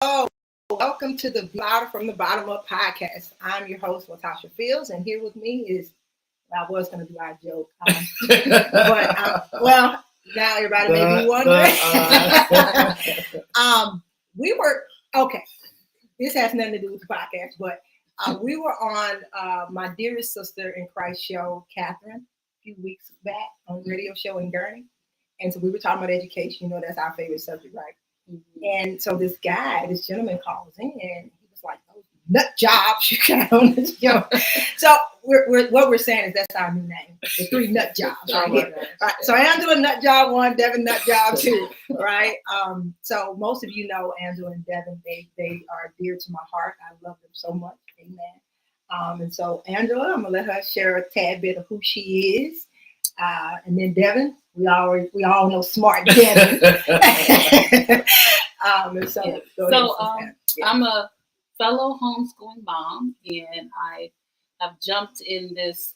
Welcome to the Louder from the Bottom Up podcast. I'm your host, Latasha Fields, and here with me is, I was going to do our joke, well, now everybody may be wondering. Okay, this has nothing to do with the podcast, but we were on my dearest sister in Christ show, Catherine, a few weeks back on the radio show in Gurney. And so we were talking about education. You know, that's our favorite subject, right? And so this gentleman calls in, and he was like, "Those nut jobs you got on this show." So what we're saying is that's our new name, the three nut jobs right here. Right? So Angela nut job 1, Devin nut job 2, right? So most of you know Angela and Devin. They are dear to my heart. I love them so much. Amen. And so Angela, I'm gonna let her share a tad bit of who she is, and then Devin. We all know smart Devin. I'm a fellow homeschooling mom, and I have jumped in this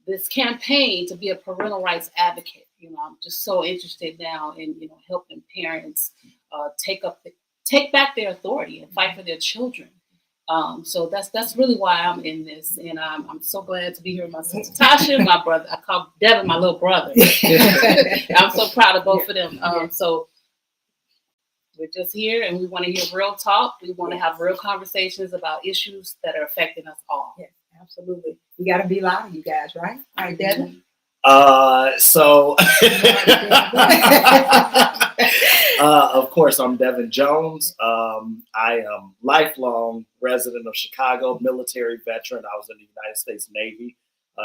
this campaign to be a parental rights advocate. You know, I'm just so interested now in helping parents take back their authority and fight for their children. So that's really why I'm in this, and I'm so glad to be here with my sister Tasha, my brother. I call Devin my little brother. I'm so proud of both of them. So we're just here, and we want to hear real talk. We want to have real conversations about issues that are affecting us all. Yes, absolutely. We got to be louder, you guys, right? All right, Devin. Of course, I'm Devin Jones. I am lifelong resident of Chicago, military veteran. I was in the United States Navy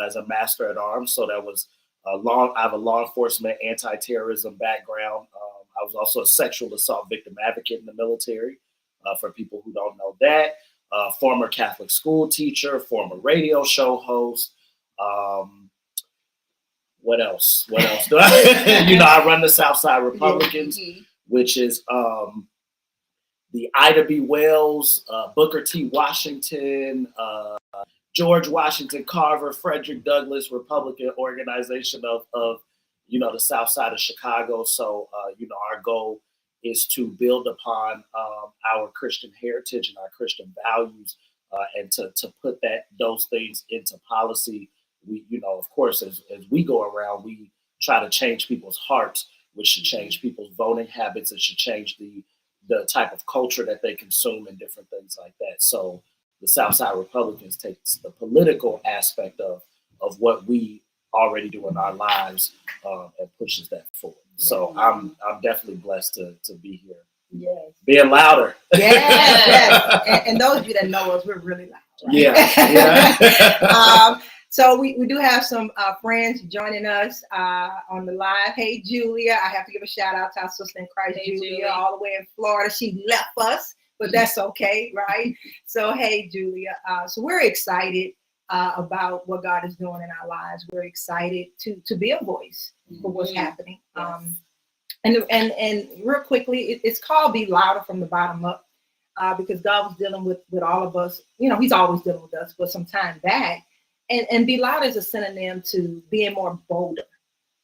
as a master at arms. So that was I have a law enforcement, anti-terrorism background. I was also a sexual assault victim advocate in the military, for people who don't know that. Former Catholic school teacher, former radio show host. What else do I? I run the Southside Republicans, which is the Ida B. Wells, Booker T. Washington, George Washington Carver, Frederick Douglass Republican organization of the South Side of Chicago. So our goal is to build upon our Christian heritage and our Christian values, and to put those things into policy. We, of course, as we go around, we try to change people's hearts, which should change people's voting habits. It should change the type of culture that they consume and different things like that. So the Southside Republicans takes the political aspect of what we already do in our lives, and pushes that forward. So I'm definitely blessed to be here. Yes. Being louder. Yes. And those of you that know us, we're really loud. Right? Yeah. So we do have some friends joining us on the live. Hey, Julia. I have to give a shout out to our sister in Christ, Julia, all the way in Florida. She left us, but that's okay, right? So, hey, Julia. So we're excited about what God is doing in our lives. We're excited to be a voice for what's happening. And real quickly, it's called Be Louder from the Bottom Up, because God was dealing with all of us. He's always dealing with us, but some time back. And be louder is a synonym to being more bolder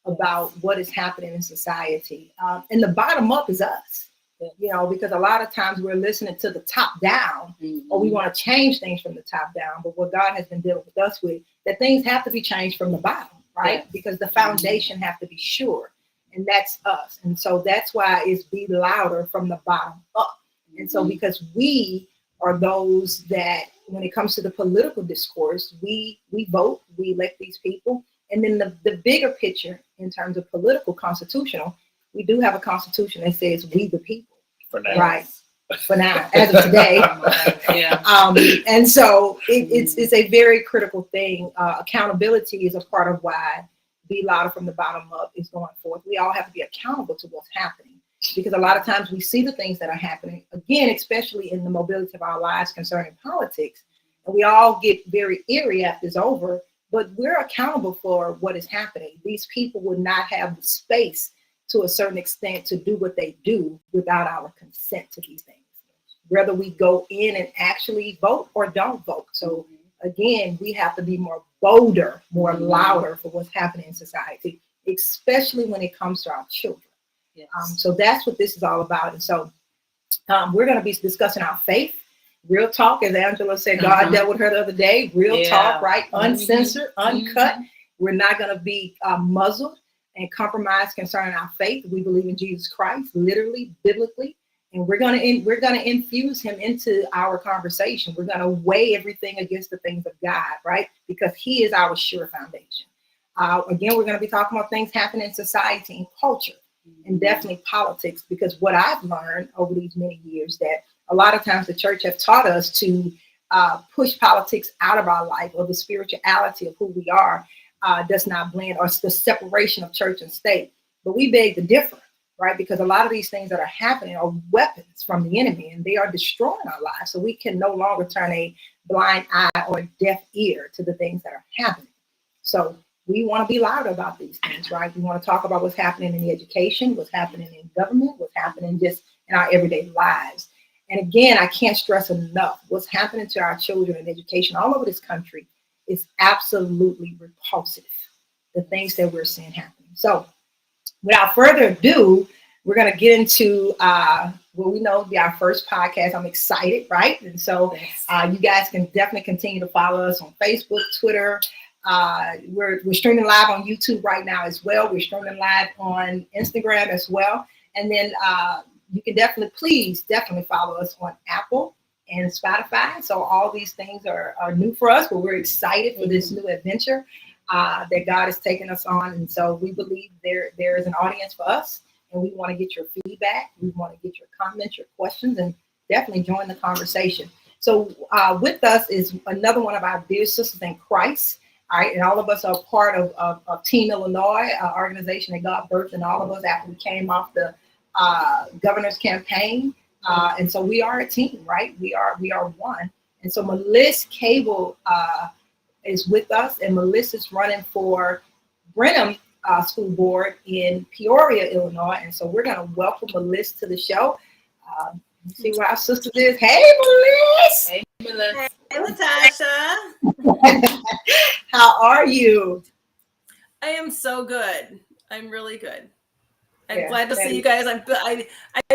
about what is happening in society. And the bottom up is us, because a lot of times we're listening to the top down, or we want to change things from the top down. But what God has been dealing with us with, that things have to be changed from the bottom, right? Yeah. Because the foundation have to be sure. And that's us. And so that's why it's be louder from the bottom up. And so because we are those that, when it comes to the political discourse, we vote, we elect these people. And then the bigger picture in terms of political constitutional, we do have a constitution that says we the people. For now. Right. For now, as of today. And so it's a very critical thing. Accountability is a part of why Be Louder from the Bottom Up is going forth. We all have to be accountable to what's happening. Because a lot of times we see the things that are happening, again, especially in the mobility of our lives concerning politics, and we all get very eerie after it's over, but we're accountable for what is happening. These people would not have the space to a certain extent to do what they do without our consent to these things, whether we go in and actually vote or don't vote. So again, we have to be more bolder, more louder for what's happening in society, especially when it comes to our children. Yes. So that's what this is all about. And so We're going to be discussing our faith, real talk, as Angela said. God dealt with her the other day. Real talk, right? Uncensored, uncut. We're not going to be muzzled and compromised concerning our faith. We believe in Jesus Christ, literally, biblically, and we're going to infuse him into our conversation. We're going to weigh everything against the things of God, right? Because he is our sure foundation. Again, we're going to be talking about things happening in society and culture, and definitely politics, because what I've learned over these many years, that a lot of times the church have taught us to push politics out of our life, or the spirituality of who we are does not blend, or the separation of church and state. But we beg to differ, right? Because a lot of these things that are happening are weapons from the enemy, and they are destroying our lives. So we can no longer turn a blind eye or a deaf ear to the things that are happening. So we want to be louder about these things, right? We want to talk about what's happening in the education, what's happening in government, what's happening just in our everyday lives. And again, I can't stress enough, what's happening to our children in education all over this country is absolutely repulsive, the things that we're seeing happening. So without further ado, we're going to get into what we know will be our first podcast. I'm excited, right? And so you guys can definitely continue to follow us on Facebook, Twitter. We're streaming live on YouTube right now as well. We're streaming live on Instagram as well. And then you can definitely follow us on Apple and Spotify. So all these things are new for us, but we're excited for this new adventure that God has taken us on. And so we believe there is an audience for us, and we want to get your feedback. We want to get your comments, your questions, and definitely join the conversation. So with us is another one of our dear sisters in Christ. All right, and all of us are part of Team Illinois, an organization that God birthed in all of us after we came off the governor's campaign. And so we are a team, right? We are one. And so Meliss Cable is with us, and Meliss is running for Brimfield School Board in Peoria, Illinois. And so we're going to welcome Meliss to the show. See what our sister is. Hey, Meliss. Hey, Meliss. Hey, Latasha. How are you? I am so good. I'm really good. I'm Yeah, glad to see you guys. I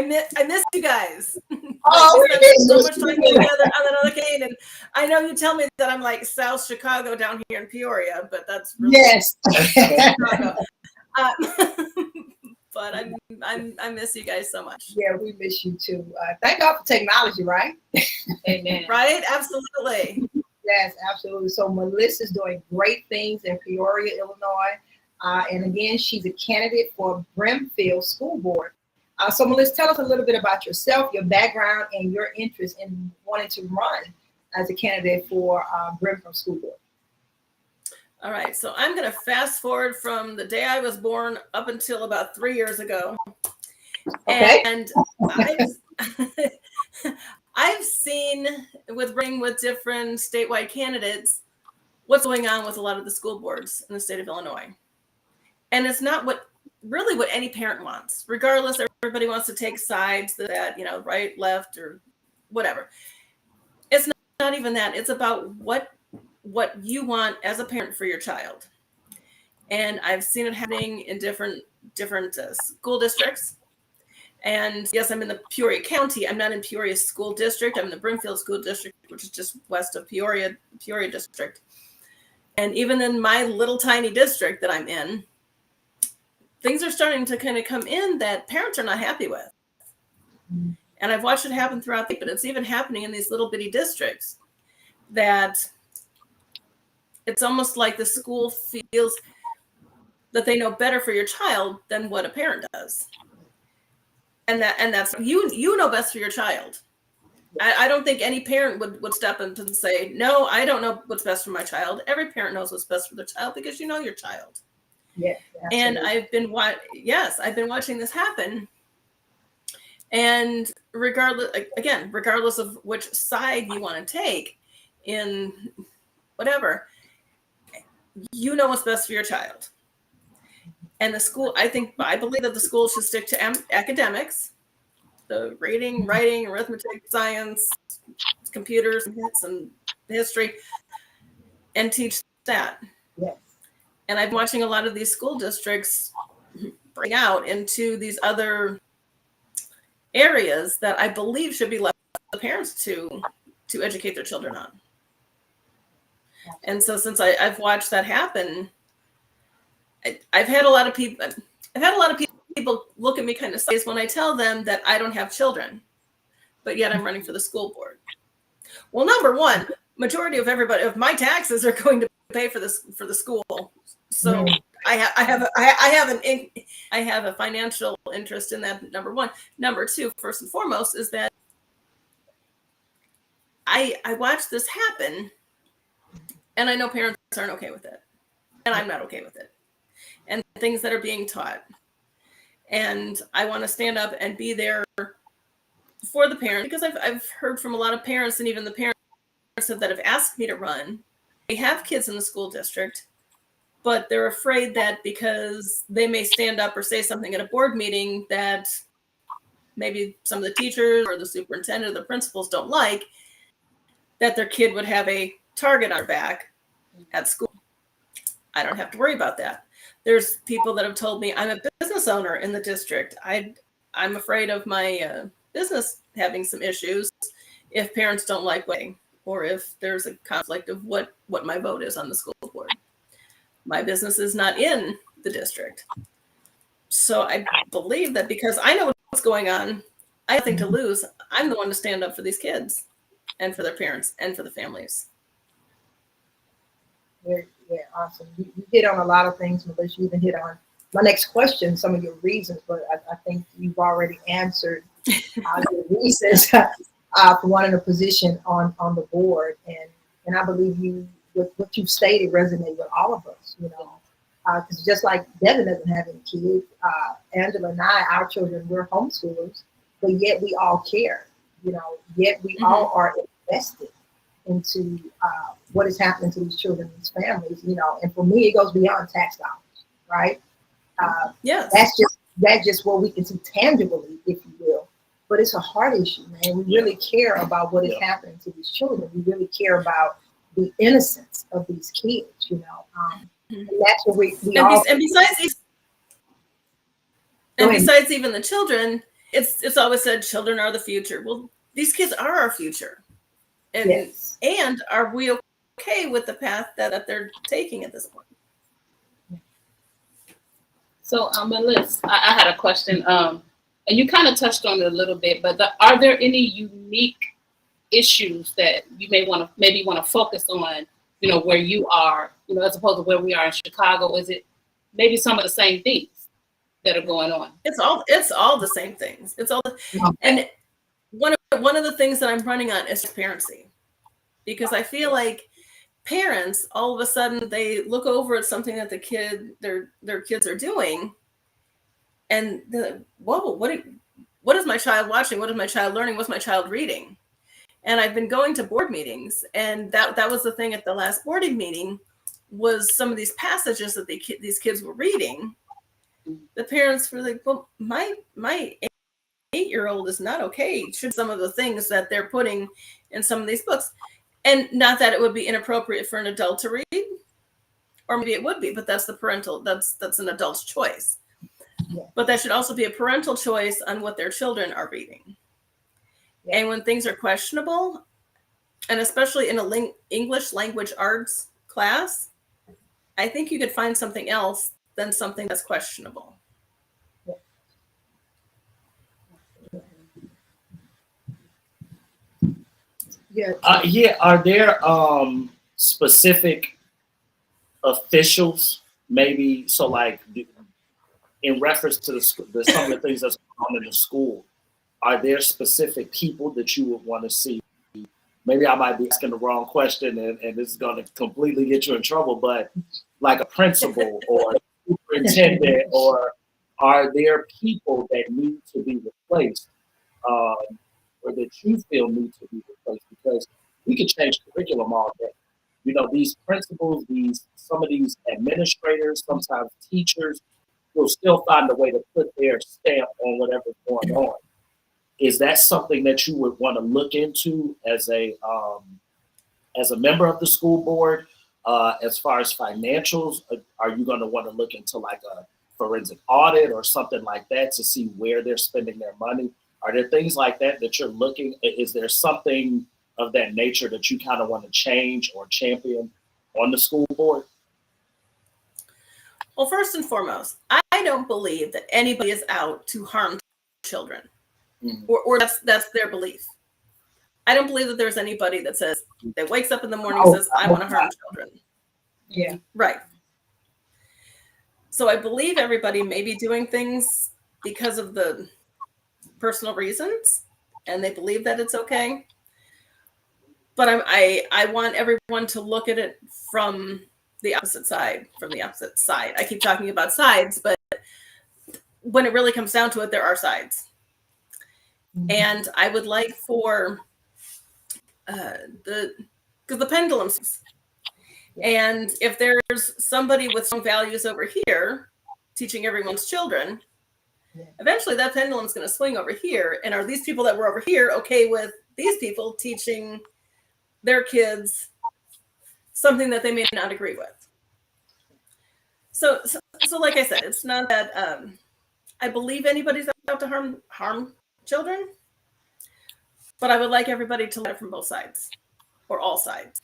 miss you guys. Oh, we spent so much time together on that other cane, and I know you tell me that I'm like South Chicago down here in Peoria, but that's really yes. Chicago. But I miss you guys so much. Yeah, we miss you too. Thank God for technology, right? Amen. Right? Absolutely. Yes, absolutely. So Meliss is doing great things in Peoria, Illinois. And again, she's a candidate for Brimfield School Board. So Meliss, tell us a little bit about yourself, your background, and your interest in wanting to run as a candidate for Brimfield School Board. All right, so I'm going to fast forward from the day I was born up until about 3 years ago. Okay. And I've seen with different statewide candidates what's going on with a lot of the school boards in the state of Illinois. And it's not what any parent wants. Regardless, everybody wants to take sides that, right, left, or whatever. It's not even that. It's about what you want as a parent for your child. And I've seen it happening in different school districts. And yes, I'm in the Peoria County. I'm not in Peoria School District. I'm in the Brimfield School District, which is just west of Peoria District. And even in my little tiny district that I'm in, things are starting to kind of come in that parents are not happy with. And I've watched it happen throughout but it's even happening in these little bitty districts, that it's almost like the school feels that they know better for your child than what a parent does. And that's you know best for your child. I don't think any parent would step up and say, no, I don't know what's best for my child. Every parent knows what's best for their child because you know your child. Yeah. And I've been watching this happen. And regardless of which side you want to take in whatever, you know what's best for your child. And the school, I believe that the school should stick to academics, the reading, writing, arithmetic, science, computers, and history, and teach that. Yes. And I'm watching a lot of these school districts bring out into these other areas that I believe should be left to the parents to educate their children on. And so since I've watched that happen, I've had a lot of people look at me kind of sideways when I tell them that I don't have children, but yet I'm running for the school board. Well, number one, majority of my taxes are going to pay for the school. So I have a financial interest in that. Number one. Number two, first and foremost, is that I watched this happen, and I know parents aren't okay with it, and I'm not okay with it, and things that are being taught. And I want to stand up and be there for the parents, because I've heard from a lot of parents, and even the parents that have asked me to run, they have kids in the school district, but they're afraid that because they may stand up or say something at a board meeting that maybe some of the teachers or the superintendent or the principals don't like, that their kid would have a target on their back at school. I don't have to worry about that. There's people that have told me, I'm a business owner in the district. I'm afraid of my business having some issues if parents don't like voting, or if there's a conflict of what my vote is on the school board. My business is not in the district. So I believe that because I know what's going on, I have nothing to lose. I'm the one to stand up for these kids and for their parents and for the families. Yeah, awesome. You hit on a lot of things, Meliss. You even hit on my next question, some of your reasons, but I think you've already answered your reasons for wanting a position on the board. And I believe what you've stated resonates with all of us, because just like Devin doesn't have any kids, Angela and I, our children, we're homeschoolers, but yet we all care, yet we all are invested into what is happening to these children and these families, and for me, it goes beyond tax dollars, right? Yes. That's just what we can see tangibly, if you will, but it's a heart issue, man. We really care about what is happening to these children. We really care about the innocence of these kids, and that's what we all. And besides even the children, it's always said children are the future. Well, these kids are our future. And yes. And are we okay with the path that they're taking at this point? So, Meliss, I had a question, and you kind of touched on it a little bit, but are there any unique issues that you may want to focus on, where you are, as opposed to where we are in Chicago? Is it maybe some of the same things that are going on? It's all the same things. And one of the things that I'm running on is transparency, because I feel like parents all of a sudden they look over at something that their kids are doing, and they're like, whoa, what is my child watching? What is my child learning? What's my child reading? And I've been going to board meetings, and that was the thing at the last boarding meeting, was some of these passages that these kids were reading. The parents were like, well, my 8-year-old is not okay. Should some of the things that they're putting in some of these books, and not that it would be inappropriate for an adult to read, or maybe it would be, but that's an adult's choice. Yeah. But that should also be a parental choice on what their children are reading. Yeah. And when things are questionable, and especially in a English language arts class, I think you could find something else than something that's questionable. Yeah. Are there specific officials, maybe, so like in reference to some of the things that's going on in the school, are there specific people that you would want to see? Maybe I might be asking the wrong question, and this is going to completely get you in trouble, but like a principal or superintendent, or are there people that need to be replaced, or that you feel need to be replaced? Because we could change curriculum all day. These principals, some of these administrators, sometimes teachers, will still find a way to put their stamp on whatever's going on. Is that something that you would want to look into as a member of the school board? As far as financials, are you going to want to look into like a forensic audit or something like that to see where they're spending their money? Are there things like that that you're looking? Is there something of that nature that you kind of want to change or champion on the school board? Well, first and foremost, I don't believe that anybody is out to harm children, or that's their belief. I don't believe that there's anybody that wakes up in the morning and says, I want to harm children. Yeah. Right. So I believe everybody may be doing things because of the personal reasons, and they believe that it's okay. But I want everyone to look at it from the opposite side. I keep talking about sides, but when it really comes down to it, there are sides. And I would like for because the pendulums. And if there's somebody with some values over here teaching everyone's children, eventually that pendulum's going to swing over here. And are these people that were over here okay with these people teaching their kids something that they may not agree with? So like I said, it's not that I believe anybody's out to harm children, but I would like everybody to learn from both sides, or all sides.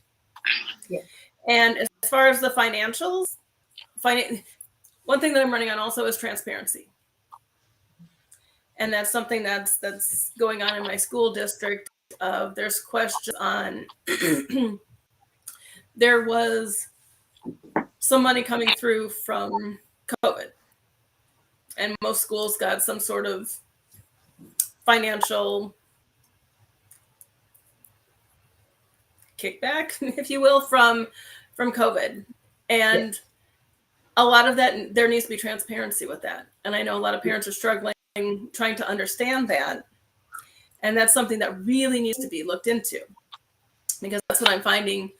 Yeah. And as far as the financials, one thing that I'm running on also is transparency. And that's something that's going on in my school district. There's questions on, there was some money coming through from COVID. And most schools got some sort of financial kickback, if you will, from COVID. And a lot of that, there needs to be transparency with that. And I know a lot of parents are struggling trying to understand that. And that's something that really needs to be looked into, because that's what I'm finding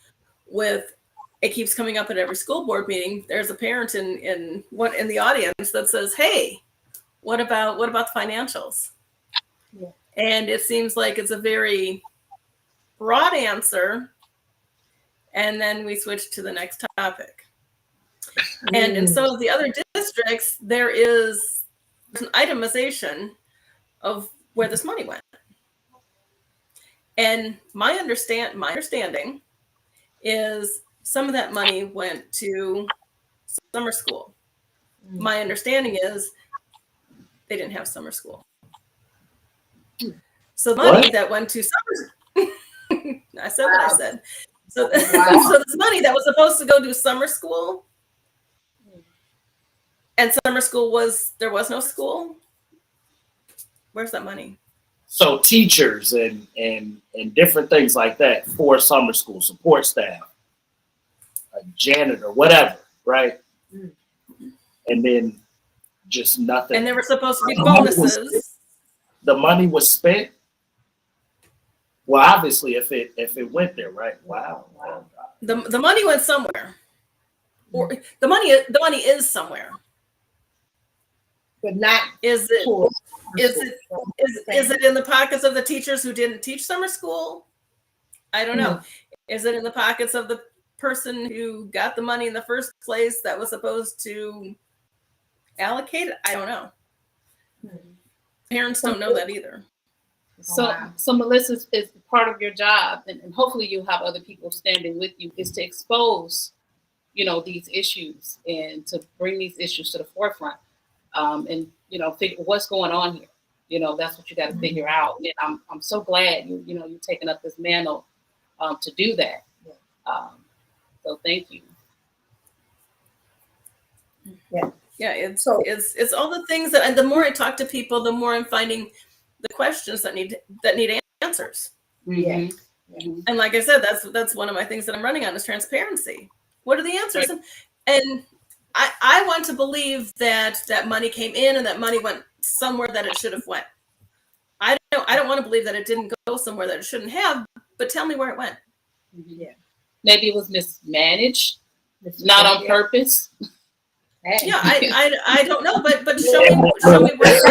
with, it keeps coming up at every school board meeting. There's a parent in the audience that says, hey, what about the financials? Yeah. And it seems like it's a very broad answer, and then we switch to the next topic. And in some of the other districts, there's an itemization of where this money went. And my understanding is some of that money went to summer school. My understanding is they didn't have summer school. So the money that went to summer, I said what I said. So, so this money that was supposed to go to summer school, and summer school there was no school. Where's that money? So teachers and different things like that for summer school, support staff, a janitor, whatever, right? And then just nothing. And there were supposed to be bonuses. The money was spent. Well, obviously, if it went there, right? Wow. The money went somewhere, or the money is somewhere. But not is it for is it in the pockets of the teachers who didn't teach summer school? I don't know. Is it in the pockets of the person who got the money in the first place that was supposed to allocate it? I don't know. Parents don't know that either. So Meliss, is part of your job, and hopefully you have other people standing with you, is to expose, these issues and to bring these issues to the forefront, and figure what's going on here. That's what you got to figure out. And I'm so glad you're taking up this mantle to do that. So thank you. Yeah, it's all the things that, and the more I talk to people, the more I'm finding the questions that need answers. Yeah. And like I said, that's one of my things that I'm running on is transparency. What are the answers? Right. And I want to believe that money came in and that money went somewhere that it should have went. I don't want to believe that it didn't go somewhere that it shouldn't have, but tell me where it went. Yeah. Maybe it was mismanaged, not on purpose. Hey. Yeah, I don't know, but show me where.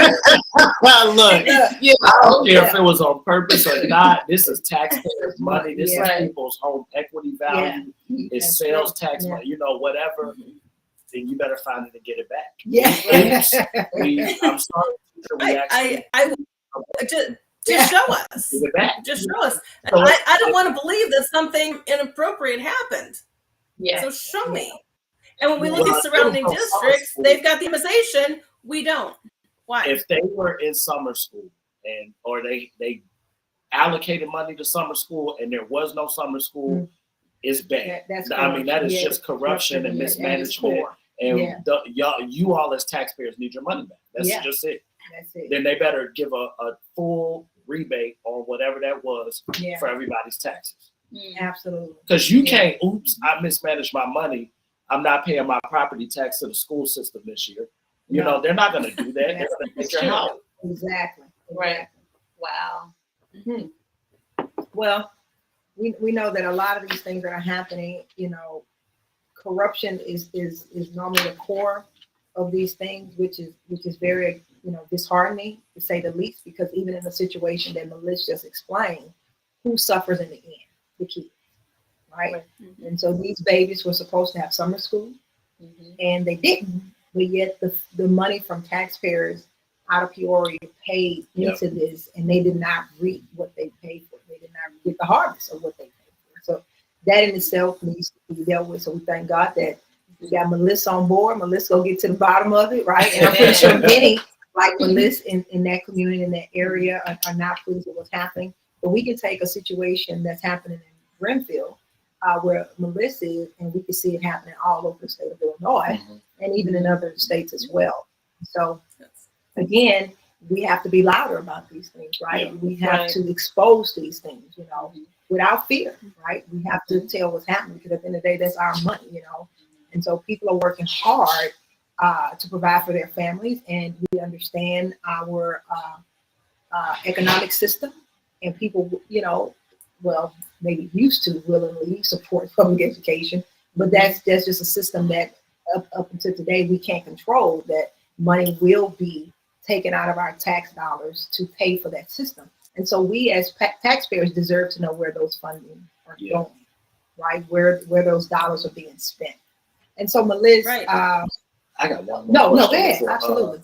Look, I don't care if it was on purpose or not. This is taxpayers' money. This is people's home equity value. It's sales tax money. Whatever. Then you better find it and get it back. Yeah. I'm sorry. I Just show us. Give it back. Just show us. So I don't want to believe that something inappropriate happened. Yeah. So show me. And when we look at surrounding districts, they've got the immunization. We don't. Why? If they were in summer school or they allocated money to summer school and there was no summer school, it's bad. I mean, that is just corruption and mismanagement. And you all as taxpayers need your money back. That's just it. That's it. Then they better give a full rebate on whatever that was for everybody's taxes. Absolutely. Because you can't, I mismanaged my money. I'm not paying my property tax to the school system this year. You know, they're not going to do that. They're going to take your house. Exactly. Right. Wow. Well, we know that a lot of these things that are happening, you know, corruption is normally the core of these things, which is very, you know, disheartening to say the least, because even in the situation that Meliss just explained, who suffers in the end? The kids, right? And so these babies were supposed to have summer school, and they didn't, but yet the money from taxpayers out of Peoria paid into this, and they did not reap what they paid for. They did not get the harvest of what they paid for. So that in itself needs to be dealt with. So we thank God that we got Meliss on board. Meliss go get to the bottom of it, right? And I'm pretty sure many like Meliss in that community, in that area, are not pleased with what's happening. But we can take a situation that's happening in Brimfield, where Meliss is, and we can see it happening all over the state of Illinois, and even in other states as well. So again, we have to be louder about these things, right? We have to expose these things, you know, without fear, right? We have to tell what's happening, because at the end of the day, that's our money, you know. And so people are working hard to provide for their families, and we understand our economic system, and people, you know, well, maybe used to willingly support public education, but that's just a system that up until today we can't control. That money will be taken out of our tax dollars to pay for that system, and so we as taxpayers deserve to know where those funding are going, right? Where those dollars are being spent. And so Meliss, I got one more. No, go ahead. Absolutely.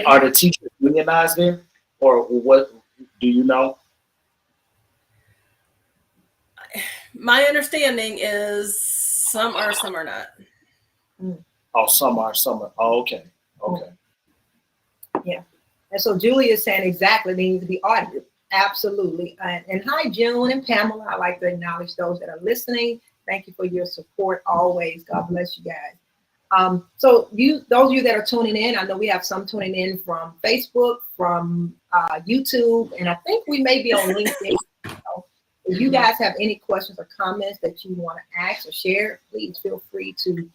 Are the teachers unionized there, or what? Do you know? My understanding is some are, some are not. Oh, some are, some are. Oh, okay. Yeah. And so Julie is saying exactly, they need to be audited. Absolutely. And hi, June and Pamela. I'd like to acknowledge those that are listening. Thank you for your support always. God bless you guys. So those of you that are tuning in, I know we have some tuning in from Facebook, from YouTube, and I think we may be on LinkedIn. So if you guys have any questions or comments that you want to ask or share, please feel free to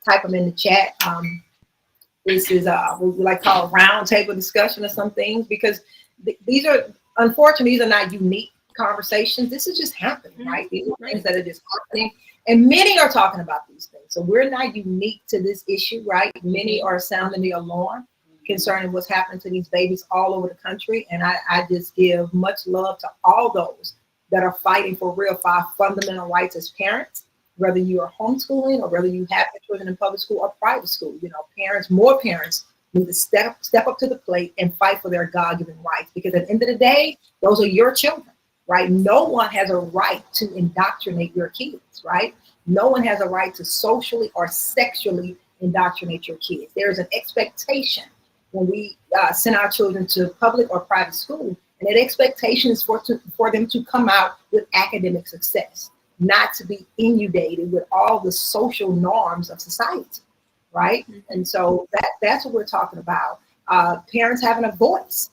type them in the chat. This is what we like to call a roundtable discussion of some things, because these are, unfortunately, these are not unique conversations. This is just happening, right? These are things that are just happening, and many are talking about these things. So we're not unique to this issue, right? Many are sounding the alarm concerning what's happening to these babies all over the country. And I just give much love to all those that are fighting for real, for our fundamental rights as parents, whether you are homeschooling or whether you have your children in public school or private school. You know, more parents need to step up to the plate and fight for their God-given rights, because at the end of the day, those are your children, right? No one has a right to indoctrinate your kids, right? No one has a right to socially or sexually indoctrinate your kids. There is an expectation when we send our children to public or private school, and that expectation is for them to come out with academic success, not to be inundated with all the social norms of society, right? And so that's what we're talking about. Parents having a voice,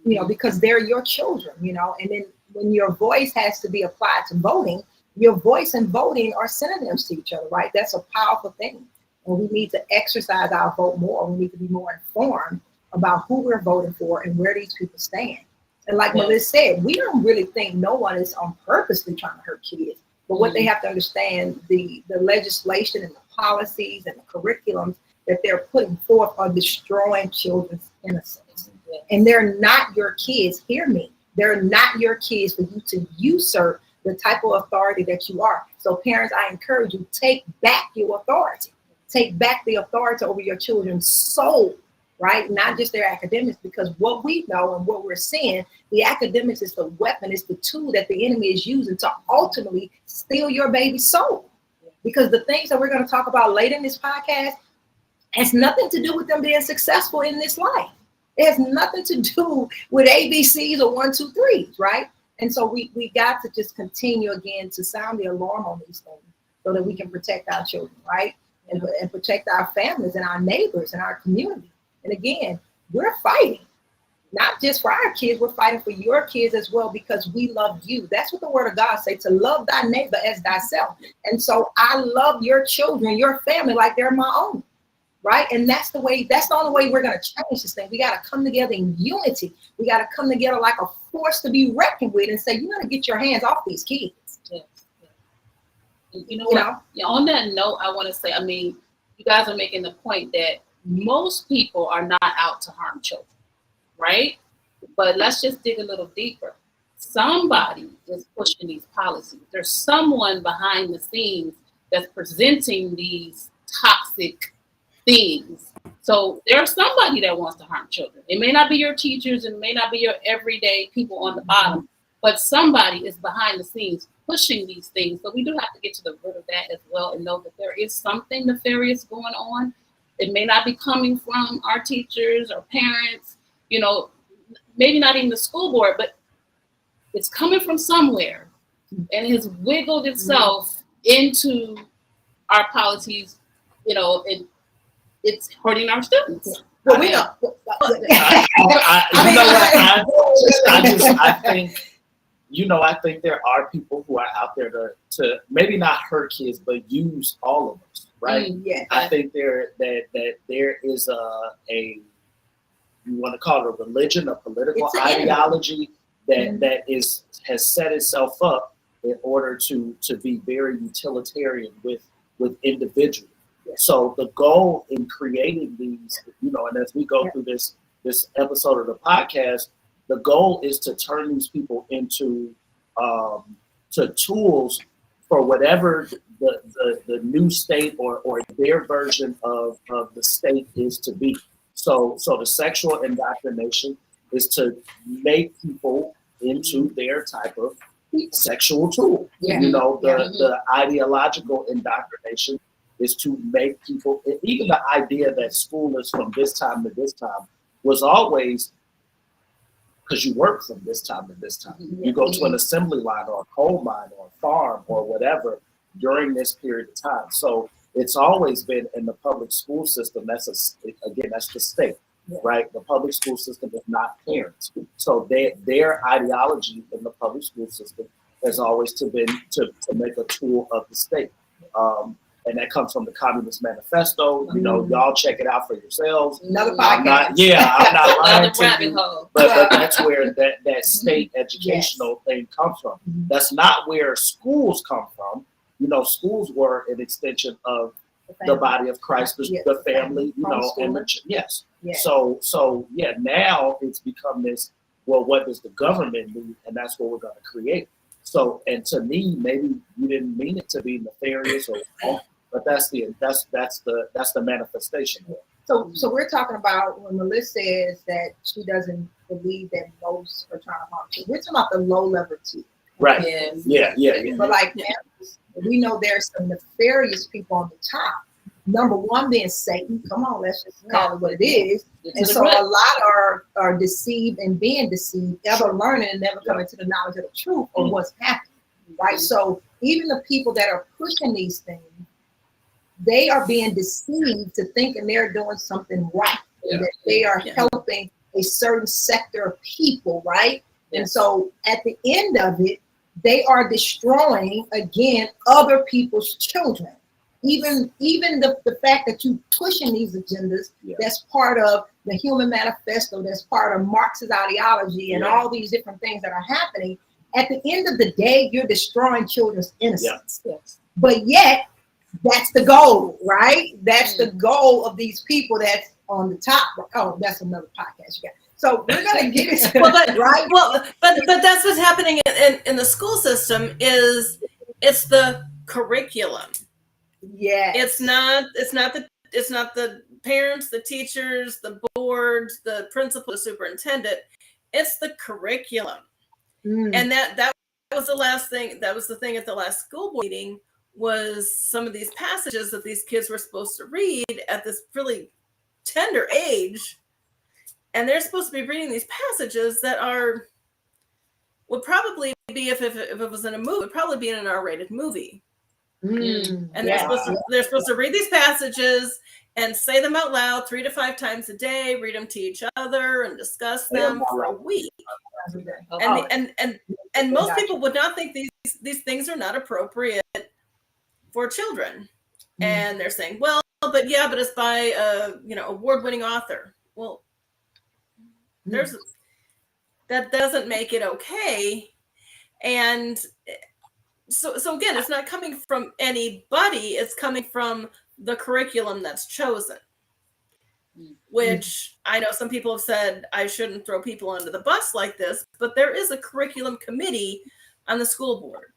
you know, because they're your children, you know, and then when your voice has to be applied to voting, your voice and voting are synonyms to each other, right? That's a powerful thing. And we need to exercise our vote more. We need to be more informed about who we're voting for and where these people stand. And like Meliss said, we don't really think no one is on purposely trying to hurt kids. But what they have to understand, the legislation and the policies and the curriculums that they're putting forth are destroying children's innocence. And they're not your kids. Hear me. They're not your kids for you to usurp the type of authority that you are. So parents, I encourage you, take back your authority. Take back the authority over your children's soul right? Not just their academics, because what we know and what we're seeing, the academics is the weapon, it's the tool that the enemy is using to ultimately steal your baby's soul. Because the things that we're going to talk about later in this podcast has nothing to do with them being successful in this life. It has nothing to do with ABCs or 1, 2, 3s, right? And so we got to just continue again to sound the alarm on these things so that we can protect our children, right? And protect our families and our neighbors and our community. And again, we're fighting, not just for our kids, we're fighting for your kids as well, because we love you. That's what the word of God says, to love thy neighbor as thyself. And so I love your children, your family, like they're my own, right? And that's the only way we're going to change this thing. We got to come together in unity. We got to come together like a force to be reckoned with and say, you got to get your hands off these kids. Yeah. You know what? Yeah, on that note, I want to say, I mean, you guys are making the point that most people are not out to harm children, right? But let's just dig a little deeper. Somebody is pushing these policies. There's someone behind the scenes that's presenting these toxic things. So there's somebody that wants to harm children. It may not be your teachers, it may not be your everyday people on the bottom, but somebody is behind the scenes pushing these things. So we do have to get to the root of that as well and know that there is something nefarious going on. It may not be coming from our teachers or parents, you know, maybe not even the school board, but it's coming from somewhere and has wiggled itself into our policies, you know, and it's hurting our students. Well, we know. I think, you know, I think there are people who are out there to maybe not hurt kids, but use all of us, right? Yeah. I think there is a you want to call it a religion, a political ideology that has set itself up in order to be very utilitarian with individuals. So the goal in creating these, you know, and as we go through this episode of the podcast, the goal is to turn these people into to tools for whatever the new state or their version of the state is to be. So the sexual indoctrination is to make people into their type of sexual tool. Yeah. You know, the ideological indoctrination is to make people, even the idea that school is from this time to this time was always because you work from this time to this time. You go to an assembly line or a coal mine or a farm or whatever during this period of time. So it's always been in the public school system. That's the state, right? The public school system is not parents. So their ideology in the public school system has always been to make a tool of the state. And that comes from the Communist Manifesto. You know, y'all check it out for yourselves. Another podcast. I'm not lying to you. Hole. But that's where that state educational thing comes from. That's not where schools come from. You know, schools were an extension of the body of Christ, the family, you know, and So now it's become this, well, what does the government need? And that's what we're going to create. So, and to me, maybe you didn't mean it to be nefarious but that's the manifestation. So we're talking about when Meliss says that she doesn't believe that most are trying to harm you. We're talking about the low level too. Right. Yeah. But like we know there's some nefarious people on the top. Number one being Satan. Come on, let's just call it what it is. And so a lot are deceived and being deceived, ever learning and never coming to the knowledge of the truth of what's happening. Right. So even the people that are pushing these things, they are being deceived to thinking they're doing something right, that they are helping a certain sector of people, right? And so at the end of it, they are destroying, again, other people's children. Even the fact that you pushing these agendas, that's part of the Human Manifesto, that's part of Marxist ideology and all these different things that are happening. At the end of the day, you're destroying children's innocence. But yet, that's the goal, right? That's the goal of these people that's on the top. Oh, that's another podcast you got. So we're gonna get it right. Well, but that's what's happening in the school system is it's the curriculum. Yeah. It's not the parents, the teachers, the board, the principal, the superintendent. It's the curriculum. And that was the last thing. That was the thing at the last school board meeting, was some of these passages that these kids were supposed to read at this really tender age. And they're supposed to be reading these passages that would probably be, if it was in a movie, would probably be in an R-rated movie. And they're supposed to read these passages and say them out loud 3 to 5 times a day, read them to each other and discuss them for a week. And most people would not think these things are not appropriate for children. And they're saying, well, but it's by a award-winning author. Well, that doesn't make it okay. And so again, it's not coming from anybody, it's coming from the curriculum that's chosen, which I know some people have said I shouldn't throw people under the bus like this, but there is a curriculum committee on the school board.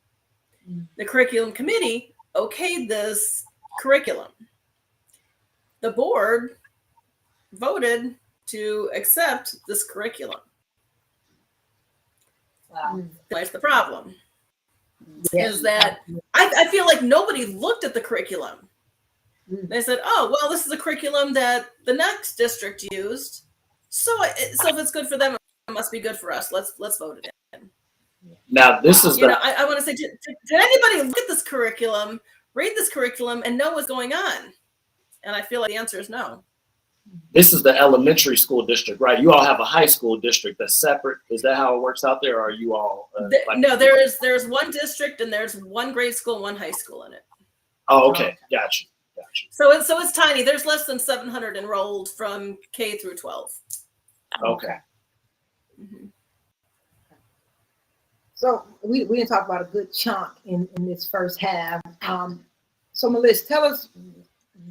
The curriculum committee okayed this curriculum. The board voted to accept this curriculum. Wow. That's the problem. Is that I feel like nobody looked at the curriculum. They said, oh, well, this is a curriculum that the next district used. So if it's good for them, it must be good for us. Let's vote it in. Now, this is I want to say, did anybody look at this curriculum, read this curriculum, and know what's going on? And I feel like the answer is no. This is the elementary school district, right? You all have a high school district that's separate. Is that how it works out there? Or are you all? No, there's one district and there's one grade school and one high school in it. Oh, okay. Gotcha. So it's tiny. There's less than 700 enrolled from K through 12. Okay. So we didn't talk about a good chunk in this first half. So Meliss, tell us,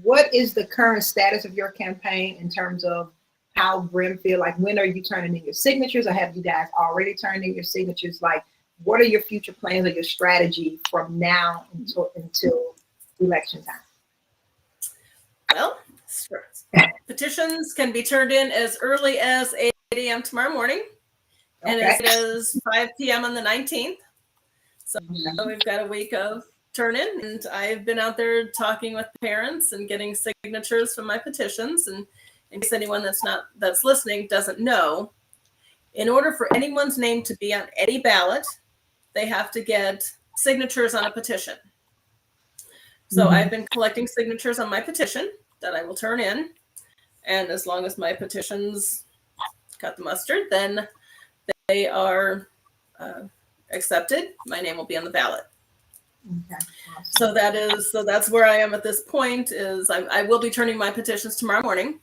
what is the current status of your campaign in terms of how Brimfield, like when are you turning in your signatures, or have you guys already turned in your signatures? Like, what are your future plans or your strategy from now until election time? Well, petitions can be turned in as early as 8 a.m. tomorrow morning, and as it is 5 p.m. on the 19th. So we've got a week of turn-in, and I've been out there talking with parents and getting signatures from my petitions. And in case anyone that's listening doesn't know, in order for anyone's name to be on any ballot, they have to get signatures on a petition. So I've been collecting signatures on my petition that I will turn in. And as long as my petitions cut the mustard, then they are accepted. My name will be on the ballot. Okay. Awesome. So that's where I am at this point. Is I will be turning my petitions tomorrow morning.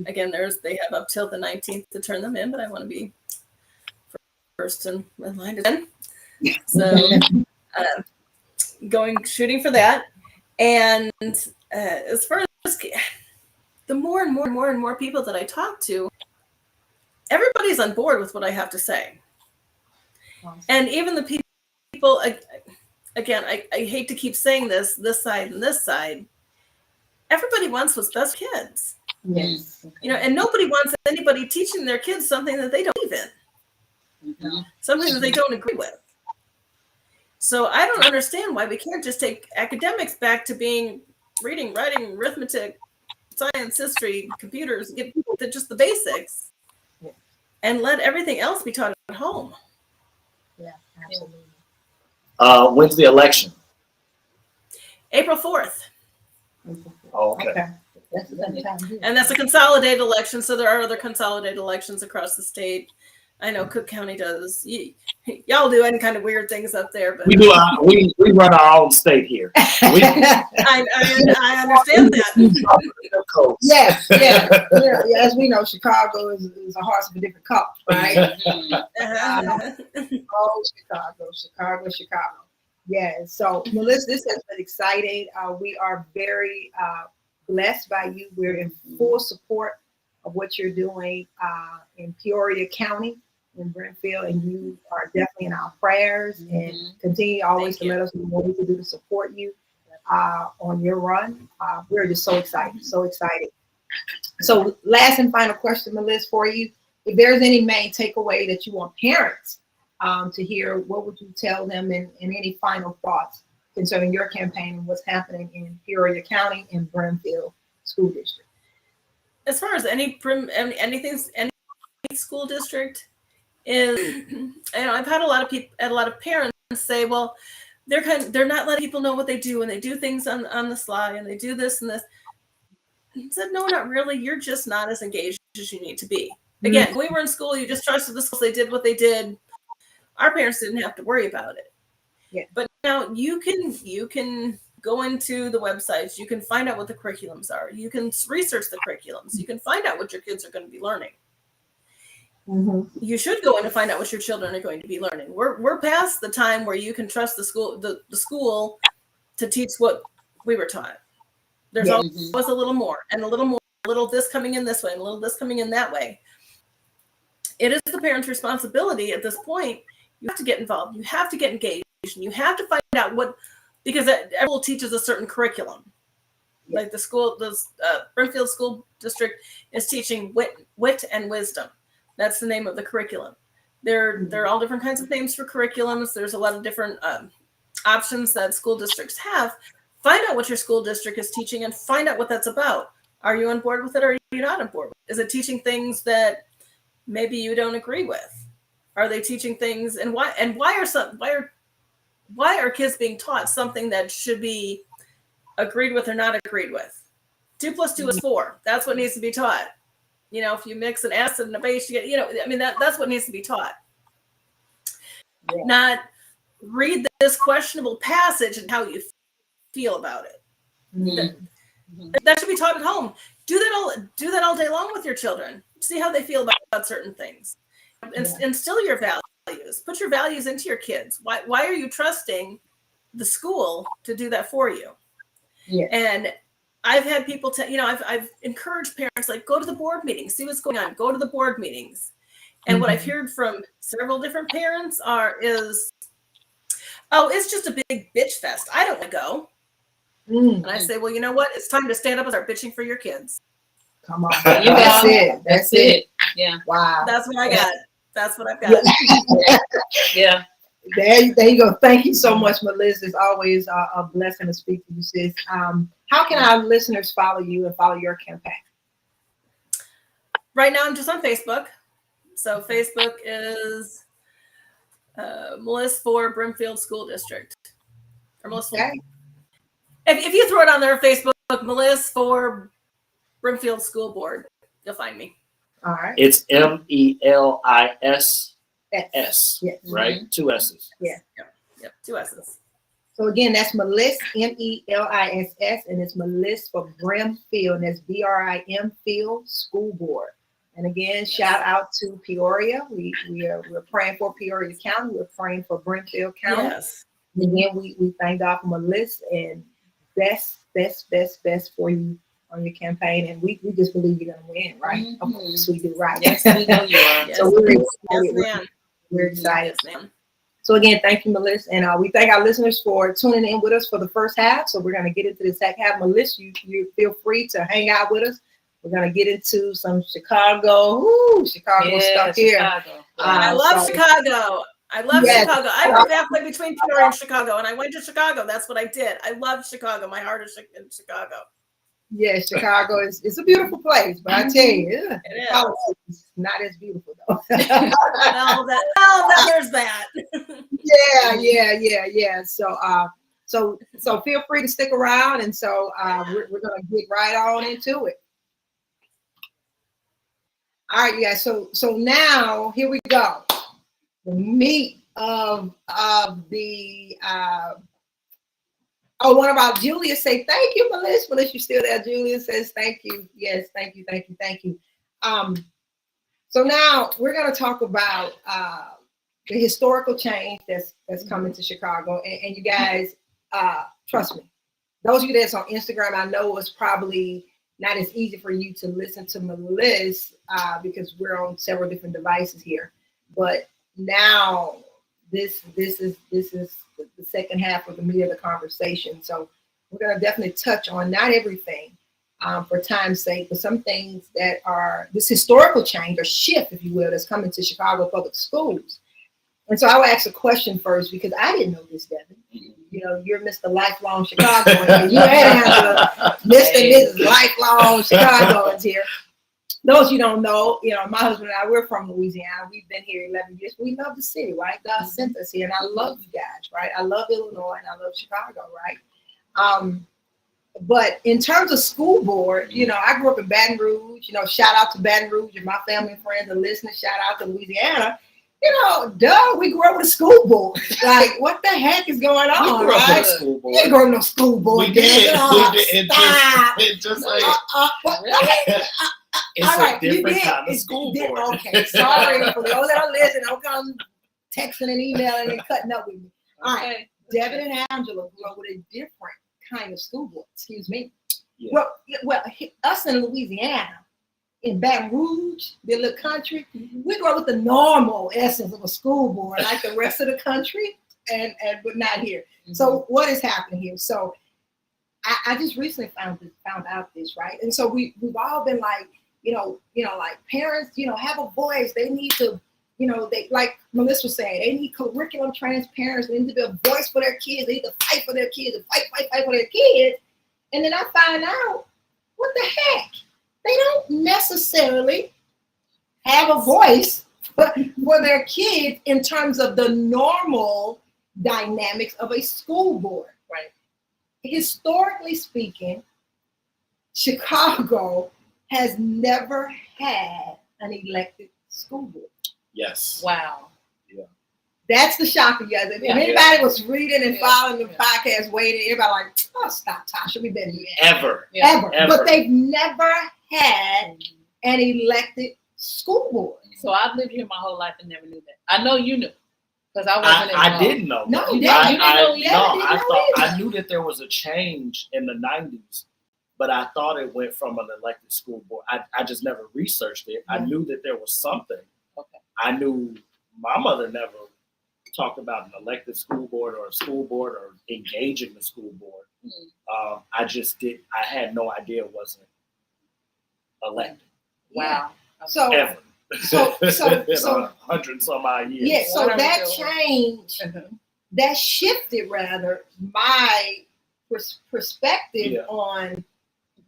Again, they have up till the 19th to turn them in, but I want to be first in line again. So shooting for that. And as far as the more and more people that I talk to, everybody's on board with what I have to say. Awesome. And even the people, again, I hate to keep saying this side and this side, everybody wants what's best for kids. Yes. And nobody wants anybody teaching their kids something that they don't believe in, something that they don't agree with. So I don't understand why we can't just take academics back to being reading, writing, arithmetic, science, history, computers, give people just the basics, and let everything else be taught at home. Yeah, absolutely. When's the election? April 4th. Oh, okay. That's the time. And that's a consolidated election, so there are other consolidated elections across the state. I know Cook County does. Y'all do any kind of weird things up there, but we do. We run our own state here. I understand that. Yes, yeah. As we know, Chicago is a horse of a different color, right? Oh, Chicago. Yeah. So, Meliss, this has been exciting. We are very blessed by you. We're in full support of what you're doing in Peoria County, in Brimfield, and you are definitely in our prayers, and continue always to let us know what we can do to support you on your run. We're just so excited. So last and final question, Meliss, for you. If there's any main takeaway that you want parents to hear, what would you tell them, and any final thoughts concerning your campaign and what's happening in Peoria County and Brimfield School District? As far as any school district is, I've had a lot of parents say, well, they're not letting people know what they do, and they do things on the sly, and they do this and this. I said, no, not really. You're just not as engaged as you need to be. Again, when we were in school, you just trusted the schools. They did what they did. Our parents didn't have to worry about it. Yeah. But now you can go into the websites. You can find out what the curriculums are. You can research the curriculums. You can find out what your kids are going to be learning. You should go in and find out what your children are going to be learning. We're past the time where you can trust the school to teach what we were taught. There's always a little more, and a little this coming in this way, and a little this coming in that way. It is the parent's responsibility at this point. You have to get involved. You have to get engaged. And you have to find out because every school teaches a certain curriculum. Like the Brimfield School District is teaching wit and wisdom. That's the name of the curriculum. There are all different kinds of names for curriculums. There's a lot of different options that school districts have. Find out what your school district is teaching and find out what that's about. Are you on board with it, or are you not on board with it? Is it teaching things that maybe you don't agree with? Are they teaching things, and why are kids being taught something that should be agreed with or not agreed with? 2 + 2 is 4. That's what needs to be taught. If you mix an acid and a base, you get, that's what needs to be taught. Yeah. Not read this questionable passage and how you feel about it. That should be taught at home. Do that all day long with your children. See how they feel about certain things. Instill your values. Put your values into your kids. Why are you trusting the school to do that for you? Yeah. And I've had people I've encouraged parents, like, go to the board meetings, see what's going on, go to the board meetings. And what I've heard from several different parents is, oh, it's just a big bitch fest. I don't want to go. And I say, well, you know what? It's time to stand up and start bitching for your kids. Come on. That's it. Yeah. Wow. That's what I got. That's what I've got. Yeah. There you go. Thank you so much, Meliss. It's always a blessing to speak to you, sis. How can our listeners follow you and follow your campaign? Right now, I'm just on Facebook. So Facebook is Meliss for Brimfield School District. Or Meliss. Okay. If you throw it on their Facebook, Meliss for Brimfield School Board, you'll find me. All right. It's Meliss. S, yes. Right? 2 S's. Yeah. Yep. 2 S's. So again, that's Meliss, Meliss, and it's Meliss for Brimfield, and that's Brimfield School Board. And again, shout out to Peoria. We're praying for Peoria County. We're praying for Brimfield County. Yes. And again, we thank God for Meliss, and best for you on your campaign, and we just believe you're gonna win, right? Of course we do, right? Yes, we know you are. Yes, so we're excited. Yes, ma'am. So again, thank you, Meliss, and we thank our listeners for tuning in with us for the first half. So we're gonna get into the second half. Meliss, you feel free to hang out with us. We're gonna get into some Chicago. Chicago stuff here. I love Chicago. I love Chicago. I live halfway between Peoria and Chicago, and I went to Chicago. That's what I did. I love Chicago. My heart is in Chicago. Yeah, Chicago is a beautiful place, but I tell you, it's not as beautiful though. There's that. Yeah. So feel free to stick around, and so we're gonna get right on into it. All right, yeah. So now here we go. The meat of the one of our Julia say thank you, Meliss. Meliss, you still there? Julia says thank you. Yes, thank you. So now we're going to talk about the historical change that's coming to Chicago, and you guys, trust me, those of you that's on Instagram, I know it's probably not as easy for you to listen to Meliss because we're on several different devices here, but now this is the second half of the meat of the conversation. So we're going to definitely touch on not everything, for time's sake, but some things that are this historical change or shift, if you will, that's coming to Chicago public schools. And so I will ask a question first because I didn't know this, Devin. You know, you're Mr. Lifelong Chicagoan. You had Mr. and Mrs. Lifelong Chicagoans here. Those you don't know, you know, my husband and I, we're from Louisiana. We've been here 11 years. We love the city, right? God sent us here, and I love you guys, right? I love Illinois, and I love Chicago, right? But in terms of school board, you know, I grew up in Baton Rouge. You know, shout out to Baton Rouge, and my family and friends are listening. Shout out to Louisiana. You know, duh, we grew up with a school board. Like, what the heck is going on, We grew up right? with a school board. You grew up with no school board. We did. Oh, We did. stop. It just like it's All right, a different you did. kind of school board. Okay, sorry for those that are listening. Don't come texting and emailing and cutting up with me. All right, Okay. Devin and Angela grew up with a different kind of school board. Excuse me. Yeah. Well, us in Louisiana, in Baton Rouge, the little country, we grew up with the normal essence of a school board, like the rest of the country, and but not here. So what is happening here? So I just recently found out this, right? And so we've all been like, you know, like parents, you know, have a voice. They need to, you know, they, like Meliss was saying, they need curriculum transparency. They need to be a voice for their kids. They need to fight for their kids and fight for their kids. And then I find out, what the heck? They don't necessarily have a voice for their kids in terms of the normal dynamics of a school board. Right. Historically speaking, Chicago has never had an elected school board. Yes. Wow. That's the shocker, guys. If anybody was reading and following the podcast, waiting, everybody like, oh, stop, Tasha, we've been here. Ever. Ever. But they've never had an elected school board. So I've lived here my whole life and never knew that. I know you knew because I wasn't. I didn't know. No, you didn't. didn't know either? I knew that there was a change in the 90s, but I thought it went from an elected school board. I just never researched it. I knew that there was something. Okay. I knew my mother never talked about an elected school board or a school board or engaging the school board. I just did. I had no idea it wasn't elected. Wow. So Ever. So 100 some odd years. yeah, so What are we that doing? changed, that shifted rather my perspective on,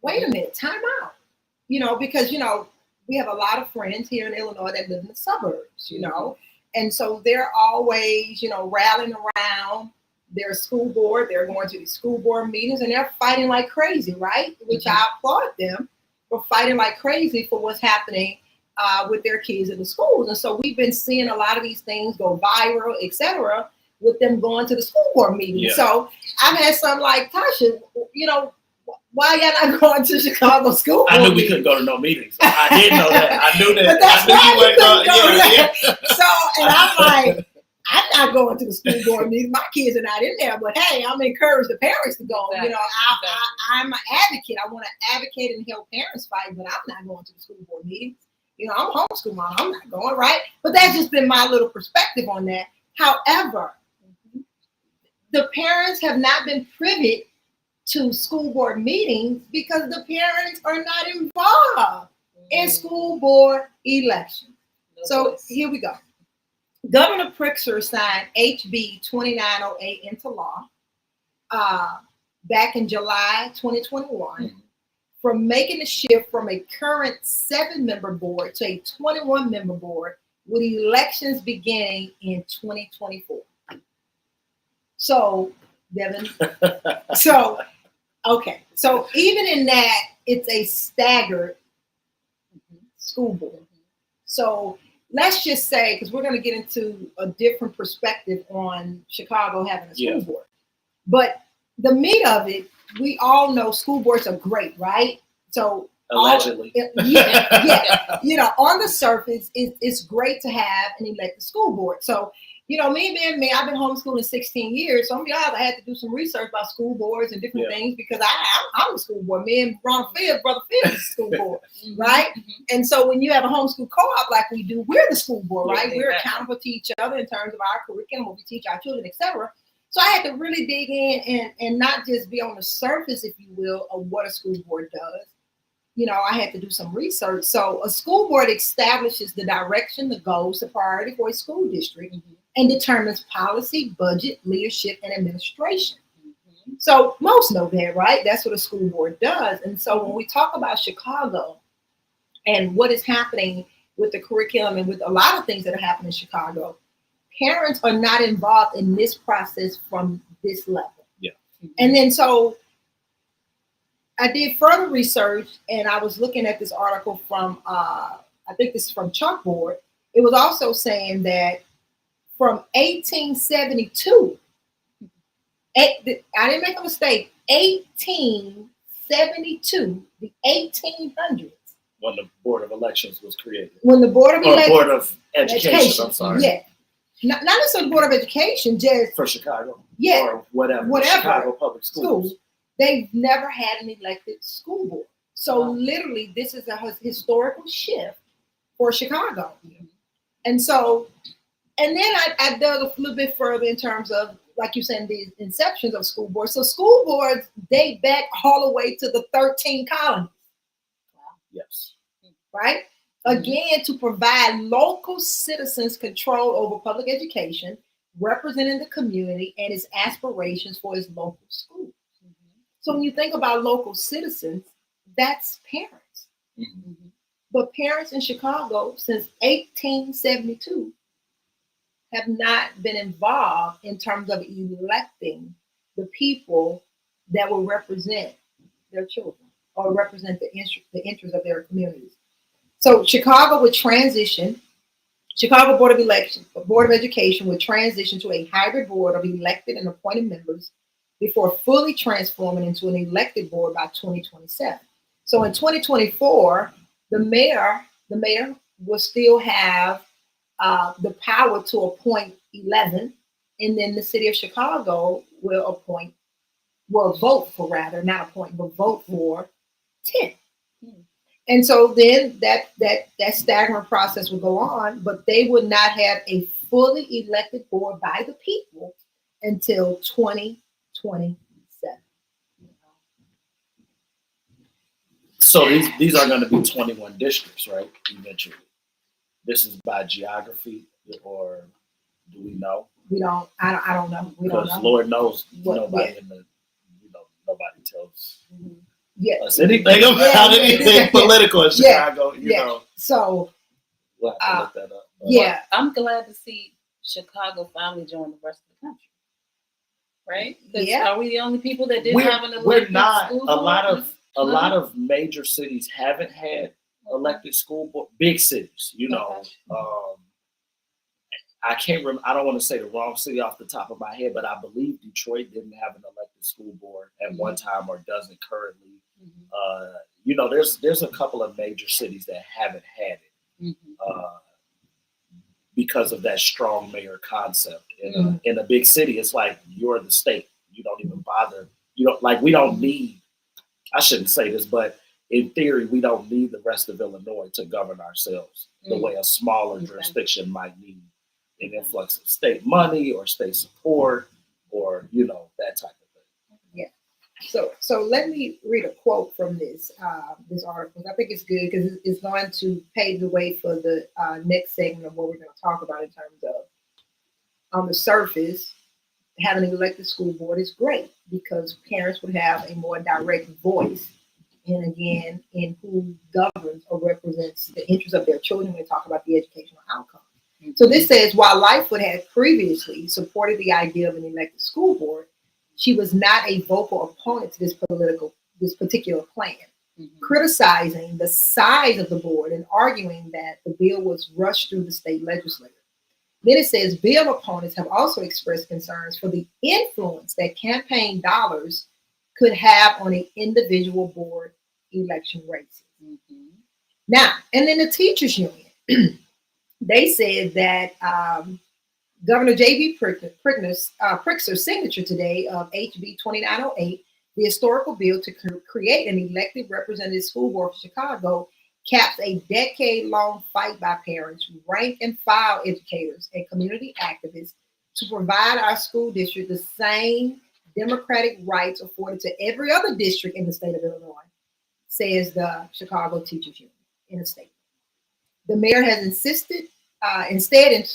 wait a minute, time out. You know, because, you know, we have a lot of friends here in Illinois that live in the suburbs, you know, and so they're always, you know, rallying around their school board. They're going to the school board meetings and they're fighting like crazy, right? Which I applaud them for fighting like crazy for what's happening with their kids in the schools. And so we've been seeing a lot of these things go viral, etc., with them going to the school board meetings. Yeah. So I've had some like, Tasha, you know, why y'all not going to Chicago school board I knew we meetings? couldn't go to no meetings. I didn't know that. I knew that. But that's I knew why you you weren't couldn't go. going. So, and I'm like, I'm not going to the school board meeting. My kids are not in there, but hey, I'm encouraged the parents to go. Exactly. You know, I'm an advocate. I want to advocate and help parents fight, but I'm not going to the school board meetings. You know, I'm a homeschool mom. I'm not going, right? But that's just been my little perspective on that. However, the parents have not been privy to school board meetings because the parents are not involved in school board elections. So here we go. Governor Pritzker signed HB 2908 into law back in July 2021 for making the shift from a current 7-member board to a 21-member board with elections beginning in 2024. So, Devin, okay. So even in that, it's a staggered school board. So let's just say, because we're going to get into a different perspective on Chicago having a school board. But the meat of it, we all know school boards are great, right? So Allegedly. Yeah. You know, on the surface, it's great to have an elected school board. So, you know, me, I've been homeschooling 16 years. So I'm be honest, I had to do some research about school boards and different things because I'm a school board. Me and Brother Phil is a school board, right? And so when you have a homeschool co-op like we do, we're the school board, right? We're accountable to each other in terms of our curriculum, what we teach our children, etc. So I had to really dig in and not just be on the surface, if you will, of what a school board does, I had to do some research. So a school board establishes the direction, the goals, the priority for a school district, and determines policy, budget, leadership, and administration. So most know that, right? That's what a school board does. And so when we talk about Chicago and what is happening with the curriculum and with a lot of things that are happening in Chicago, parents are not involved in this process from this level. Yeah. And then so I did further research, and I was looking at this article from, I think this is from Chalkboard. It was also saying that from 1872, I didn't make a mistake, 1872, the 1800s. When the Board of Elections was created. When the Board of Elections. Board of Education, I'm sorry. Yeah. Not necessarily Board of Education, just. For Chicago. Yeah. Or whatever. Chicago Public Schools. They've never had an elected school board. So literally, this is a historical shift for Chicago. Yeah. And so, and then I dug a little bit further in terms of, like you said, the inceptions of school boards. So school boards date back all the way to the 13 colonies. Yes. Right? Again, to provide local citizens control over public education, representing the community and its aspirations for its local schools. So when you think about local citizens, that's parents. But parents in Chicago since 1872 have not been involved in terms of electing the people that will represent their children or represent the interests of their communities. So Chicago Board of Education would transition to a hybrid board of elected and appointed members before fully transforming into an elected board by 2027. So in 2024, the mayor will still have the power to appoint 11, and then the city of Chicago will vote for 10. And so then that staggering process will go on, but they would not have a fully elected board by the people until 2027. So these are going to be 21 districts, right? Eventually. This is by geography, or do we know? We don't. I don't know. We don't know. Because Lord knows nobody tells us anything about anything political in Chicago. You know. So we'll have to look that up. Well, I'm glad to see Chicago finally join the rest of the country. Right? Are we the only people that didn't have an elected We're not. school A board? lot of major cities haven't had elected school board. Big cities, I can't remember. I don't want to say the wrong city off the top of my head, but I believe Detroit didn't have an elected school board at one time, or doesn't currently. There's a couple of major cities that haven't had it because of that strong mayor concept. In a big city, it's like you're the state. You don't even bother. We don't need. I shouldn't say this, but in theory, we don't need the rest of Illinois to govern ourselves the way a smaller jurisdiction might need an influx of state money or state support or, that type of thing. Yeah. So let me read a quote from this article. I think it's good because it's going to pave the way for the next segment of what we're going to talk about in terms of, on the surface, having an elected school board is great because parents would have a more direct voice and again in who governs or represents the interests of their children when they talk about the educational outcome. So this says, while Lightfoot had previously supported the idea of an elected school board, she was not a vocal opponent to this particular plan, criticizing the size of the board and arguing that the bill was rushed through the state legislature. Then it says, bill opponents have also expressed concerns for the influence that campaign dollars could have on an individual board election races. Now, and then the teachers union, they said that Governor J.B. Pritzker's signature today of HB 2908, the historical bill to create an elected representative school board for Chicago, caps a decade-long fight by parents, rank and file educators, and community activists to provide our school district the same democratic rights afforded to every other district in the state of Illinois. says the Chicago Teachers Union in a statement. The mayor has instead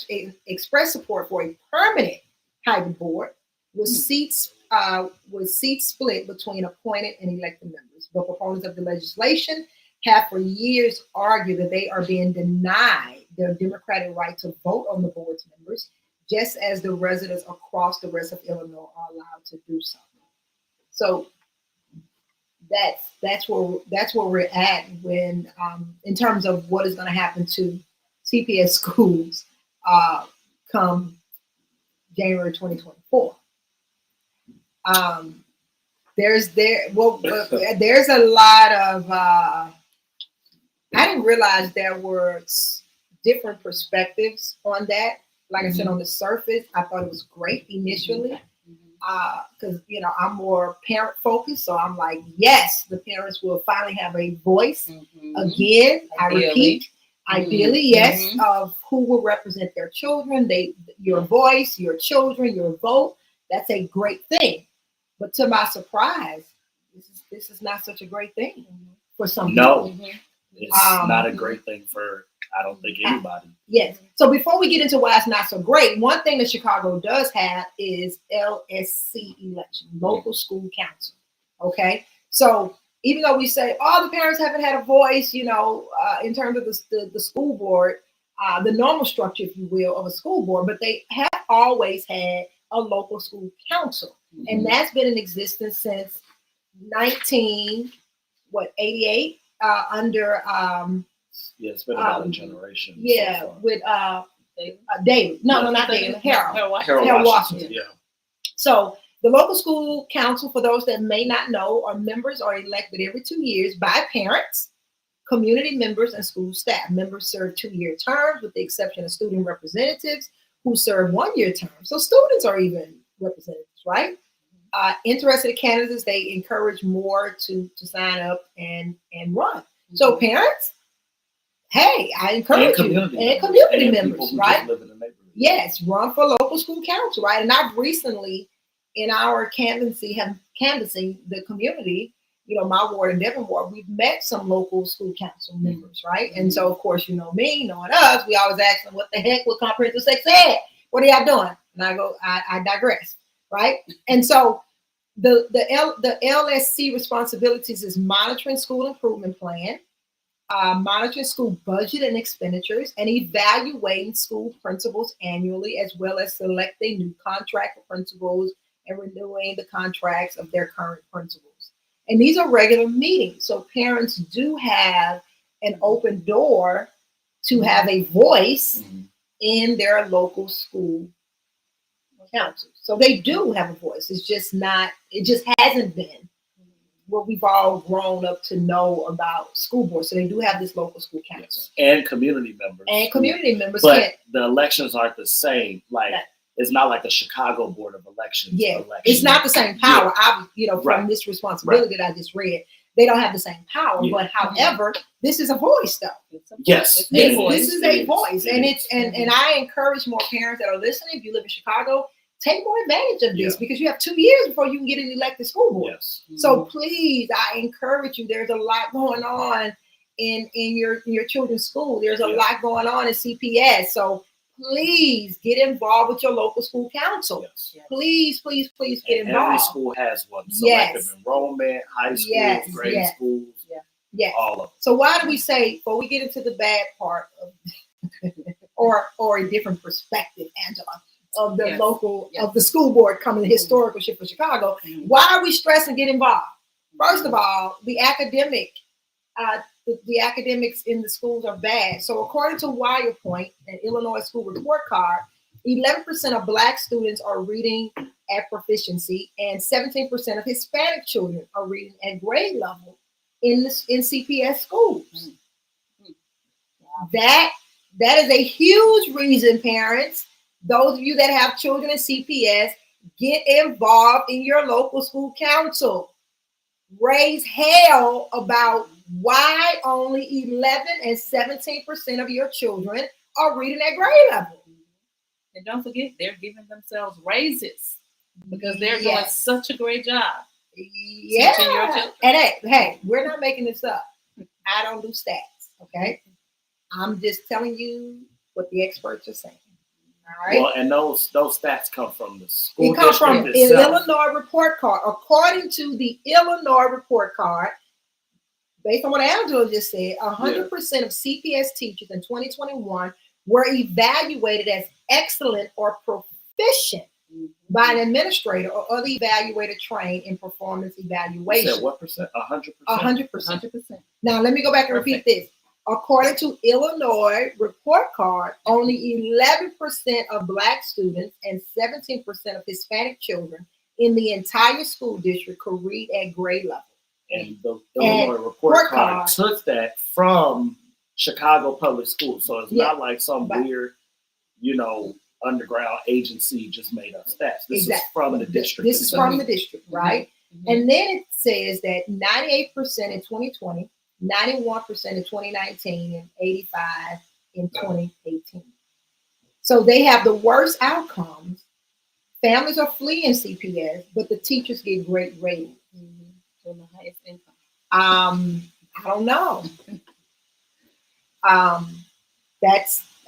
expressed support for a permanent hybrid board with seats split between appointed and elected members. But proponents of the legislation have for years argued that they are being denied their democratic right to vote on the board's members, just as the residents across the rest of Illinois are allowed to do so. So that's where we're at when in terms of what is going to happen to CPS schools come January 2024. There's a lot of I didn't realize there were different perspectives on that. Like I said, on the surface, I thought it was great initially. Because I'm more parent focused, so I'm like, yes, the parents will finally have a voice again. I repeat, ideally, yes, of who will represent their children. Your voice, your children, your vote. That's a great thing. But to my surprise, this is not such a great thing for some people. No, it's not a great thing for, I don't think, anybody. Yes. So before we get into why it's not so great, one thing that Chicago does have is LSC election, local school council. Okay. So even though we say, the parents haven't had a voice, in terms of the school board, the normal structure, if you will, of a school board, but they have always had a local school council. And that's been in existence since 1988 under it's been about a generation. Yeah, so with David. No, not David. Harold Washington. Yeah. So the local school council, for those that may not know, members are elected every 2 years by parents, community members, and school staff. Members serve 2-year terms, with the exception of student representatives who serve 1-year terms. So students are even representatives, right? Interested candidates, they encourage more to sign up and run. So parents, hey, I encourage you, and community members, right? Yes, run for local school council, right? And I've recently, in our canvassing the community, my ward and Devin ward, we've met some local school council members, right? And so, of course, me, knowing us, we always ask them, what the heck with comprehensive sex ed? What are y'all doing? And I go, I digress, right? And so the LSC responsibilities is monitoring school improvement plan, monitoring school budget and expenditures, and evaluating school principals annually, as well as selecting new contract for principals and renewing the contracts of their current principals. And these are regular meetings. So parents do have an open door to have a voice in their local school council. So they do have a voice. It just hasn't been what we've all grown up to know about school boards. So they do have this local school council. Yes. And community members. But the elections aren't the same. It's not like the Chicago Board of Elections. Yeah, it's not the same power. From this responsibility that I just read, they don't have the same power. Yeah. But however, this is a voice, though. Yes, this is a voice, and I encourage more parents that are listening. If you live in Chicago, take more advantage of this because you have 2 years before you can get an elected school board. Yes. So please, I encourage you. There's a lot going on in your children's school. There's a lot going on in CPS. So please get involved with your local school council. Yes. Please get involved. Every school has one. Selective enrollment, high schools, grade schools, all of them. So why do we say, before we get into the bad part of or a different perspective, Angela, of the local, of the school board coming to historical ship for Chicago, why are we stressing get involved? First of all, the academics in the schools are bad. So according to Wirepoint, an Illinois school report card, 11% of Black students are reading at proficiency, and 17% of Hispanic children are reading at grade level in CPS schools. That is a huge reason, parents. Those of you that have children in CPS, get involved in your local school council. Raise hell about why only 11 and 17% of your children are reading at grade level. And don't forget, they're giving themselves raises because they're doing such a great job. Yeah. Teaching your children? And hey, we're not making this up. I don't do stats, okay? I'm just telling you what the experts are saying. All right. Well, and those stats come from the school It comes district from itself. Illinois report card. According to the Illinois report card, based on what Angela just said, 100% of CPS teachers in 2021 were evaluated as excellent or proficient by an administrator or other evaluator trained in performance evaluation. You said what percent? 100%? 100%. 100%. Now, let me go back and repeat this. According to Illinois report card, only 11% of Black students and 17% of Hispanic children in the entire school district could read at grade level. And the Illinois report card took that from Chicago Public Schools. So it's not like some weird, underground agency just made up stats. This is from the district. This is from the district, right? Mm-hmm. And then it says that 98% in 2020, 91% in 2019, and 85% in 2018. So they have the worst outcomes. Families are fleeing CPS, but the teachers get great ratings. So the highest income. I don't know.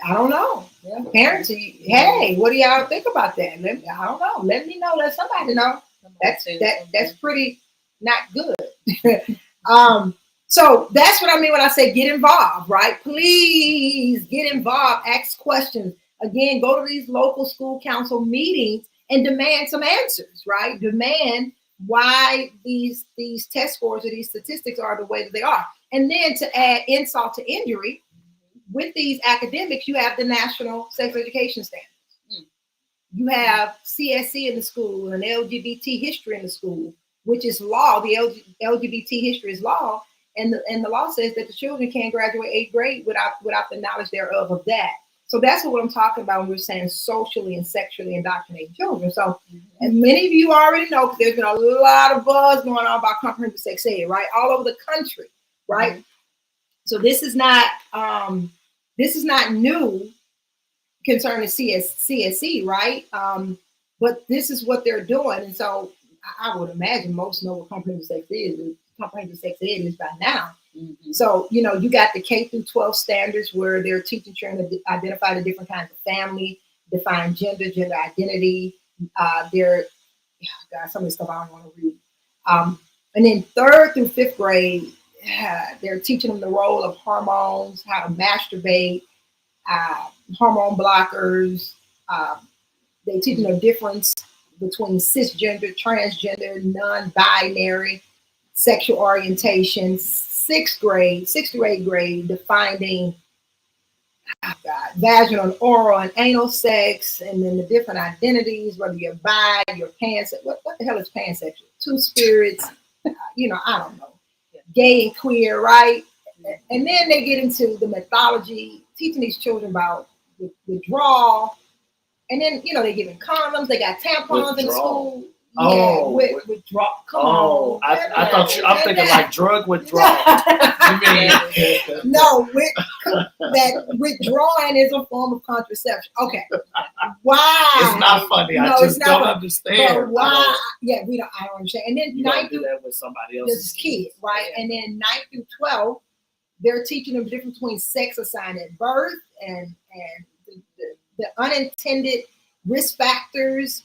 I don't know. Yeah. Parents, hey, what do y'all think about that? I don't know. Let me know. Let somebody know. That's pretty not good. So that's what I mean when I say get involved, right? Please get involved. Ask questions. Again, go to these local school council meetings and demand some answers, right? Demand why these test scores or these statistics are the way that they are. And then to add insult to injury, with these academics, you have the National Sex Education Standards. You have CSE in the school and LGBT history in the school, which is law. The LGBT history is law. And the law says that the children can't graduate 8th grade without the knowledge thereof of that. So that's what I'm talking about when we're saying socially and sexually indoctrinating children. So, and many of you already know, because there's been a lot of buzz going on about comprehensive sex ed, right? All over the country, right? Mm-hmm. So this is not new concerning CSE, right? But this is what they're doing. And so I would imagine most know what comprehensive sex ed is by now. Mm-hmm. So, you got the K through 12 standards where they're teaching children to identify the different kinds of family, define gender identity. Some of the stuff I don't want to read. And then 3rd through 5th grade, they're teaching them the role of hormones, how to masturbate, hormone blockers. They teach them the difference between cisgender, transgender, non-binary, sexual orientation. 6th to 8th grade, defining vaginal and oral and anal sex, and then the different identities, whether you're bi, you're pansexual. What the hell is pansexual? Two spirits, I don't know. Gay and queer, right? And then they get into the mythology, teaching these children about withdrawal. And then, they're giving condoms. They got tampons in the school. Withdraw. Come on. I thought I'm thinking like drug withdrawal. No, that withdrawing is a form of contraception. Okay. Why? It's not funny. I just don't understand. But why? Yeah, I don't understand. And then you don't do that with somebody else's kids, right? Yeah. And then 9 through 12, they're teaching them the difference between sex assigned at birth and the unintended risk factors,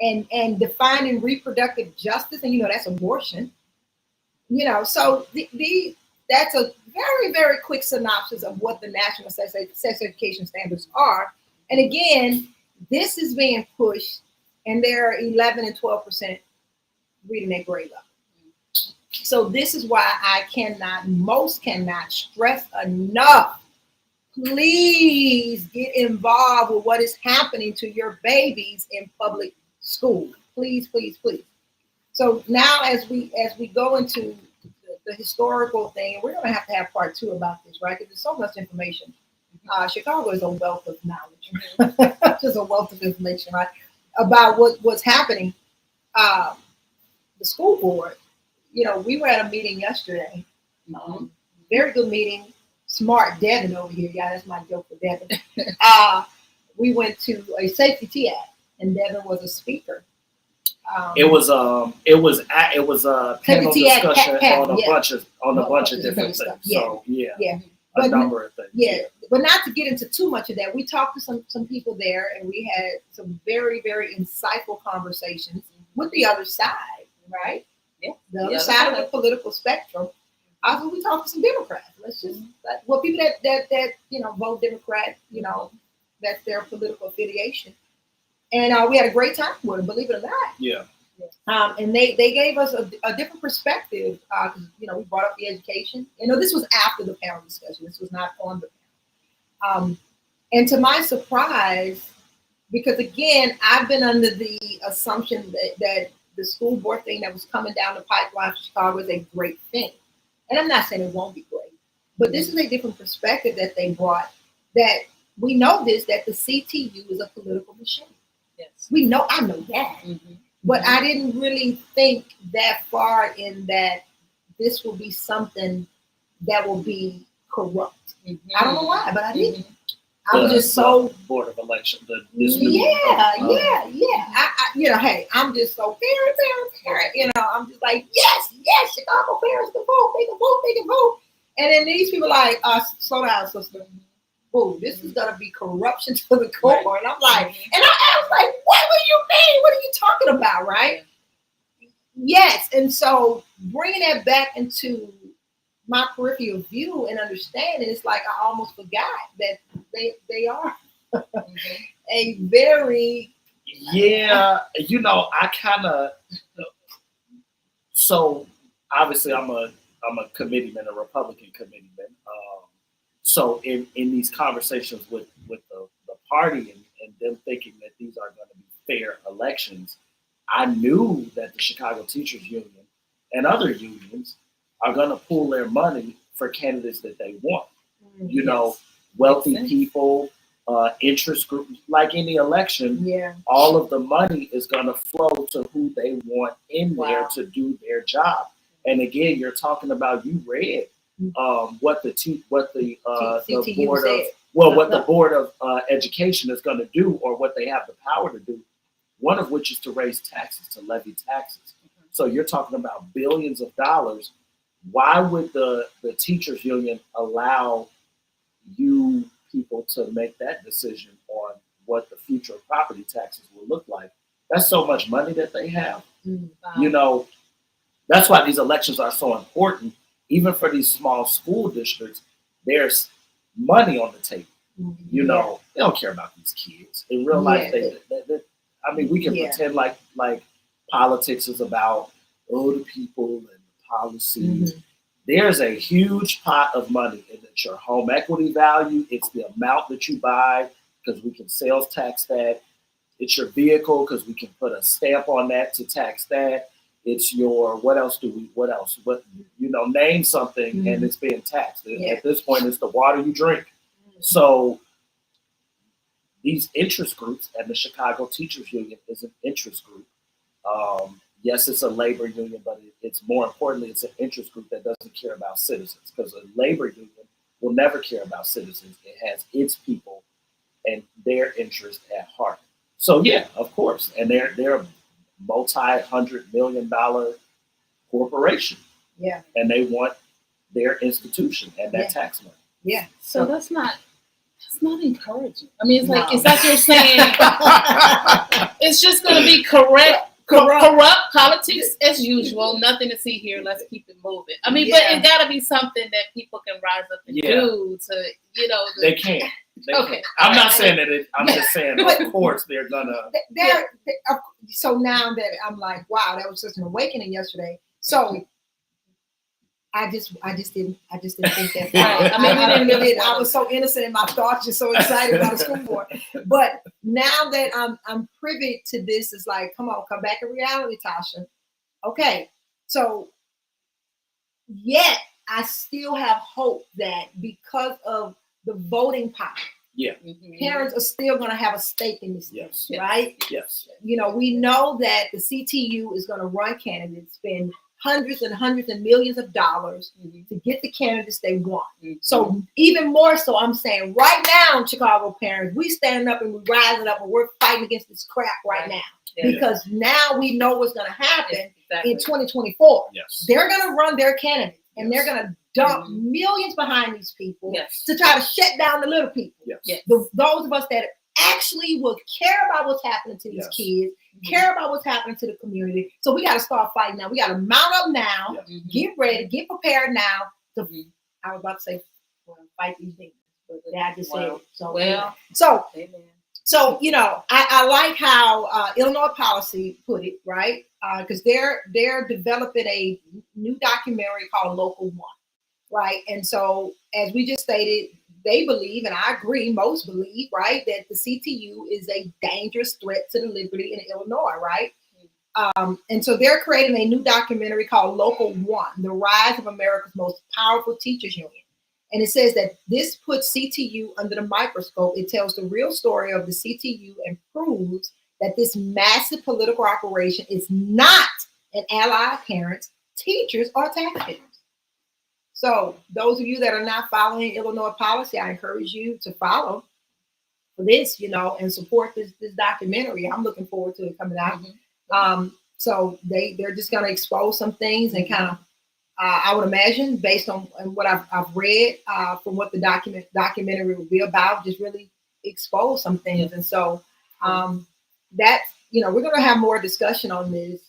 and defining reproductive justice, and that's abortion. So that's a very, very quick synopsis of what the National Sex Education Standards are. And again, this is being pushed, and there are 11 and 12% reading at grade level. So this is why I cannot stress enough. Please get involved with what is happening to your babies in public school. Please, please, please. So now as we go into the historical thing, we're going to have part 2 about this, right? Because there's so much information. Chicago is a wealth of knowledge, just a wealth of information, right? About what's happening. The school board, we were at a meeting yesterday. Very good meeting. Smart Devin over here. Yeah, that's my joke for Devin. We went to a safety TIAC, and Devin was a speaker. It was a panel discussion on a bunch of different things. So a number of things. Yeah, but not to get into too much of that. We talked to some people there, and we had some very, very insightful conversations with the other side, right? Yeah, the other side of the political spectrum. Also, we talked to some Democrats. Let's just people that vote Democrat. That's their political affiliation, and we had a great time with them. Believe it or not. Yeah. And they gave us a different perspective. We brought up the education. This was after the panel discussion. This was not on the panel. And to my surprise, because again, I've been under the assumption that the school board thing that was coming down the pipeline for Chicago is a great thing. And I'm not saying it won't be great, but this is a different perspective that they brought. That we know that the CTU is a political machine. Yes, I know that. Mm-hmm. But I didn't really think that far in that this will be something that will be corrupt. Mm-hmm. I don't know why, but I didn't. Mm-hmm. I was just so board of election. Hey, I'm just so parent. I'm just like, yes, Chicago parents can vote. They can vote. And then these people like, slow down, sister. Oh, this is gonna be corruption to the core. Right. And I'm like, and I was like, what do you mean? What are you talking about, right? Yes, and so bringing that back into my peripheral view and understanding, it's like I almost forgot that they are a very I kind of so obviously I'm a committeeman, a Republican committeeman. So in these conversations with the party and them thinking that these are going to be fair elections, I knew that the Chicago Teachers Union and other unions are going to pool their money for candidates that they want. Wealthy people, interest groups, like any election, all of the money is going to flow to who they want in there to do their job. And again, you're talking about, you read what the board of education is going to do, or what they have the power to do. One of which is to raise taxes, to levy taxes. Mm-hmm. So you're talking about billions of dollars. Why would the teachers union allow you people to make that decision on what the future of property taxes will look like? That's so much money that they have. Mm-hmm. That's why these elections are so important. Even for these small school districts, there's money on the table. Mm-hmm. They don't care about these kids. In real life, we can pretend like politics is about the people and the policies. Mm-hmm. There's a huge pot of money, and it's your home equity value. It's the amount that you buy, because we can sales tax that. It's your vehicle, because we can put a stamp on that to tax that. It's your, name something, and it's being taxed. At this point, it's the water you drink. Mm-hmm. So these interest groups, and the Chicago Teachers Union is an interest group. Yes, it's a labor union, but it's more importantly, it's an interest group that doesn't care about citizens, because a labor union will never care about citizens. It has its people and their interest at heart. So of course, and they're a multi-$100-million corporation. Yeah, and they want their institution and that tax money. Yeah, so that's not encouraging. I mean, it's like you're saying it's just going to be corrupt politics as usual. Nothing to see here. Let's keep it moving. I mean, but it got to be something that people can rise up and do to, They can't. Okay. I'm not saying that. I'm just saying, of course, they're gonna. So now that I'm like, wow, that was such an awakening yesterday. So I just didn't think that. I was so innocent in my thoughts, just so excited about the school board. But now that I'm privy to this, it's like, come back in reality, Tasha. Okay, so yet I still have hope that because of the voting power, parents are still going to have a stake in this, right? Yes. We know that the CTU is going to run candidates, spend hundreds and hundreds and millions of dollars to get the candidates they want. Mm-hmm. So even more so, I'm saying right now, Chicago parents, we standing up and we're rising up and we're fighting against this crap right now. because now we know what's going to happen Exactly. in 2024. Yes. They're going to run their candidates, and Yes. they're going to dump millions behind these people Yes. to try to shut down the little people. Yes. Yes. Those of us that actually will care about what's happening to these Yes. kids, care about what's happening to the community. So we got to start fighting now. We got to mount up now, Yeah. get ready, get prepared now. To, Mhm. I was about to say, fight these things, but Dad just said Well, it. So, well. so, Amen. so you know, I like how Illinois policy put it, right? Because they're developing a new documentary called Local One, right? And so, as we just stated, they believe, and I agree, most believe, right, that the CTU is a dangerous threat to the liberty in Illinois, right? And so they're creating a new documentary called Local One, The Rise of America's Most Powerful Teachers Union. And it says that this puts CTU under the microscope. It tells the real story of the CTU and proves that this massive political operation is not an ally of parents, teachers, or taxpayers. So those of you that are not following Illinois policy, I encourage you to follow this, you know, and support this documentary. I'm looking forward to it coming out. So they're just going to expose some things and kind of, I would imagine, based on what I've read from what the documentary will be about, just really expose some things. And so that's, you know, we're going to have more discussion on this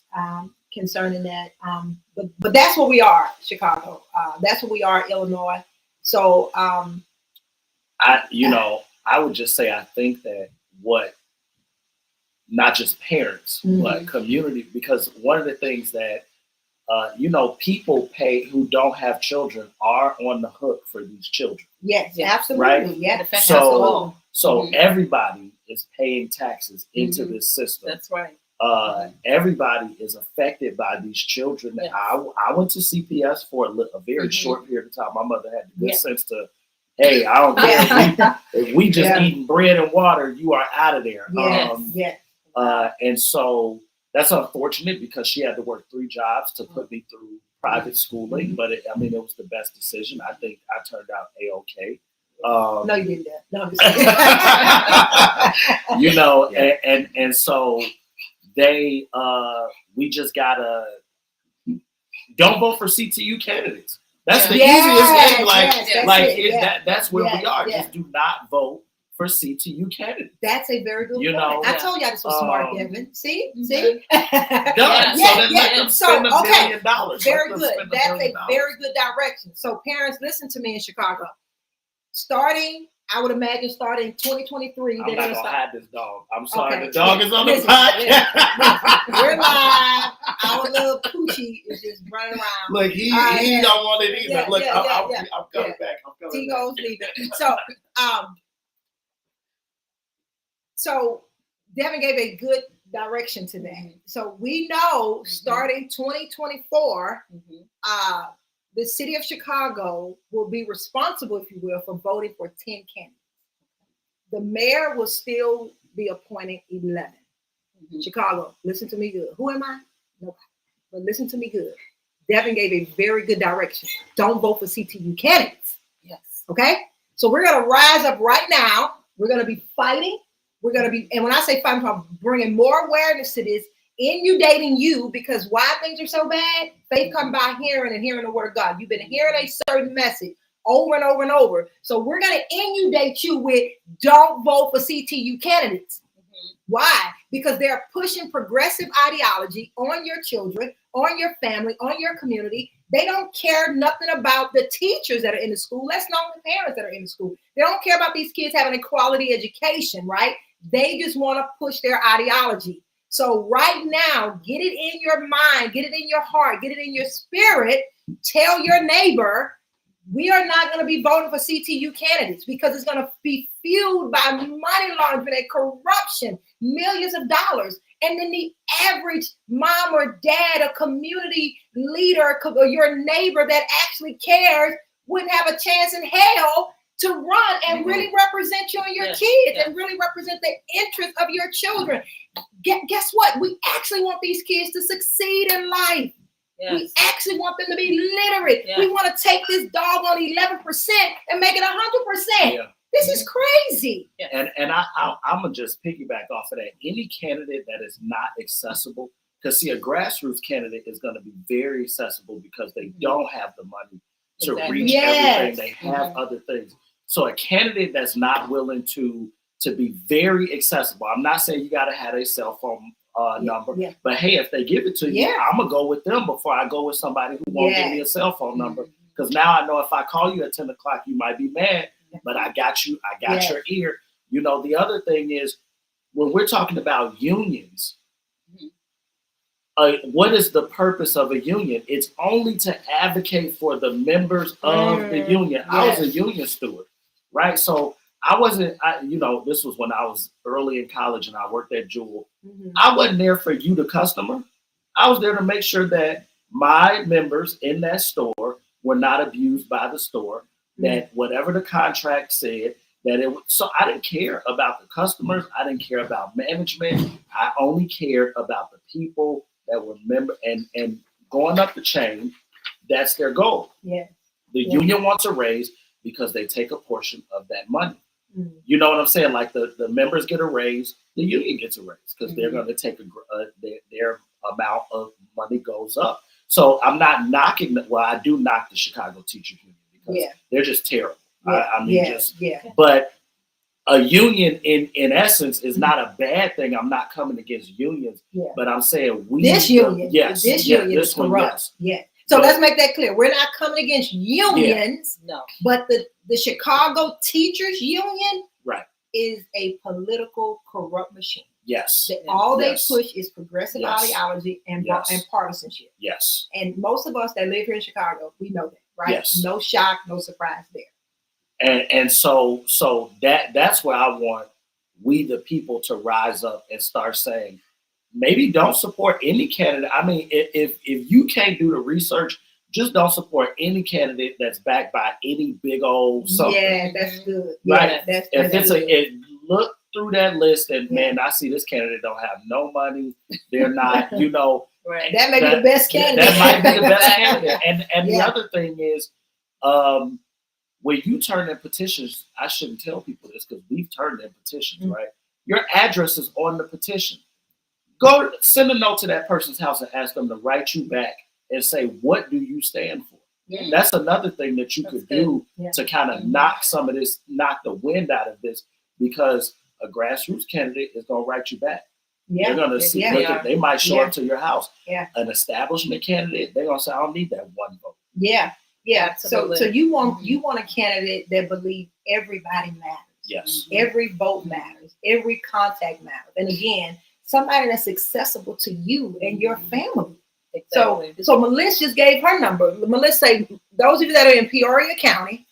concerning that. But that's what we are, Chicago. That's what we are, Illinois. So I would just say, I think that what, not just parents, but community, because one of the things that, people who don't have children are on the hook for these children. Yes, absolutely. Right? Yeah. So everybody is paying taxes into this system. That's right. Everybody is affected by these children. Yes. I went to CPS for a very short period of time. My mother had the good sense to, hey, I don't care. If we just eating bread and water, you are out of there. And so that's unfortunate because she had to work 3 jobs to put me through private schooling. But it was the best decision. I think I turned out A-okay. No, you didn't. No, I'm just and so we just gotta don't vote for CTU candidates. That's the easiest thing. That's where we are. Just do not vote for CTU candidates. That's a very good point. I told y'all this was smart, Devin. See? Done. Let them spend $1 billion. Very good. That's a very good direction. So parents, listen to me in Chicago. I would imagine starting 2023. I'm not gonna hide this dog. I'm sorry, Okay. the dog is on the podcast. We're live. Our little poochie is just running around. Look, he don't want it either. Look, I'm coming back. T-Go's leaving. So Devin gave a good direction to that. So we know starting 2024, the city of Chicago will be responsible, if you will, for voting for 10 candidates. The mayor will still be appointing 11. Chicago, listen to me good. Who am I? Nobody. But listen to me good. Devin gave a very good direction. Don't vote for CTU candidates. Yes. Okay? So we're going to rise up right now. We're going to be fighting. We're going to be, and when I say fighting, I'm bringing more awareness to this, inundating you, because why things are so bad? Faith come by hearing and hearing the word of God. You've been hearing a certain message over and over and over. So we're going to inundate you with don't vote for CTU candidates. Why? Because they're pushing progressive ideology on your children, on your family, on your community. They don't care nothing about the teachers that are in the school. Let's know the parents that are in the school. They don't care about these kids having a quality education, right? They just want to push their ideology. So right now, get it in your mind, get it in your heart, get it in your spirit. Tell your neighbor, we are not going to be voting for CTU candidates because it's going to be fueled by money laundering and corruption, millions of dollars. And then the average mom or dad, a community leader, or your neighbor that actually cares wouldn't have a chance in hell to run and really represent you and your kids and really represent the interests of your children. Guess what? We actually want these kids to succeed in life. Yes. We actually want them to be literate. Yes. We want to take this doggone 11% and make it 100%. This is crazy. Yes. And I'm gonna just piggyback off of that. Any candidate that is not accessible, because see, a grassroots candidate is going to be very accessible because they don't have the money to reach everything. They have other things. So a candidate that's not willing to be very accessible. I'm not saying you got to have a cell phone number, but hey, if they give it to you, I'm gonna go with them before I go with somebody who won't give me a cell phone number. Because now I know if I call you at 10 o'clock, you might be mad, but I got you. I got your ear. You know, the other thing is when we're talking about unions, what is the purpose of a union? It's only to advocate for the members of the union. I was a union steward, right? So I wasn't, this was when I was early in college and I worked at Jewel. I wasn't there for you, the customer. I was there to make sure that my members in that store were not abused by the store, that whatever the contract said, that it was. So I didn't care about the customers. I didn't care about management. I only cared about the people that were member and going up the chain. That's their goal. The union wants a raise because they take a portion of that money. You know what I'm saying? Like the members get a raise, the union gets a raise because they're going to take their amount of money goes up. So I'm not knocking that. Well, I do knock the Chicago Teachers Union because they're just terrible. But a union in essence is not a bad thing. I'm not coming against unions, but I'm saying this union is corrupt. So let's make that clear. We're not coming against unions, but the Chicago Teachers Union is a political corrupt machine. All they push is progressive ideology and partisanship. And most of us that live here in Chicago, we know that, right? No shock, no surprise there. And so that's where I want we the people to rise up and start saying, maybe don't support any candidate. I mean, if you can't do the research, just don't support any candidate that's backed by any big old something. Yeah, that's good. Right? That's look through that list and man, I see this candidate don't have no money. They're not, that may be the best candidate. That might be the best candidate. And the other thing is, when you turn in petitions, I shouldn't tell people this because we've turned in petitions, right? Your address is on the petition. Go send a note to that person's house and ask them to write you back and say, what do you stand for? That's another thing that you could do to kind of knock some of this, knock the wind out of this, because a grassroots candidate is going to write you back. They're going to see, they might show up to your house. An establishment candidate, they're going to say, I don't need that one vote. So you want a candidate that believes everybody matters. Every vote matters. Every contact matters. And again, somebody that's accessible to you and your family. So Meliss just gave her number. Meliss say, those of you that are in Peoria County,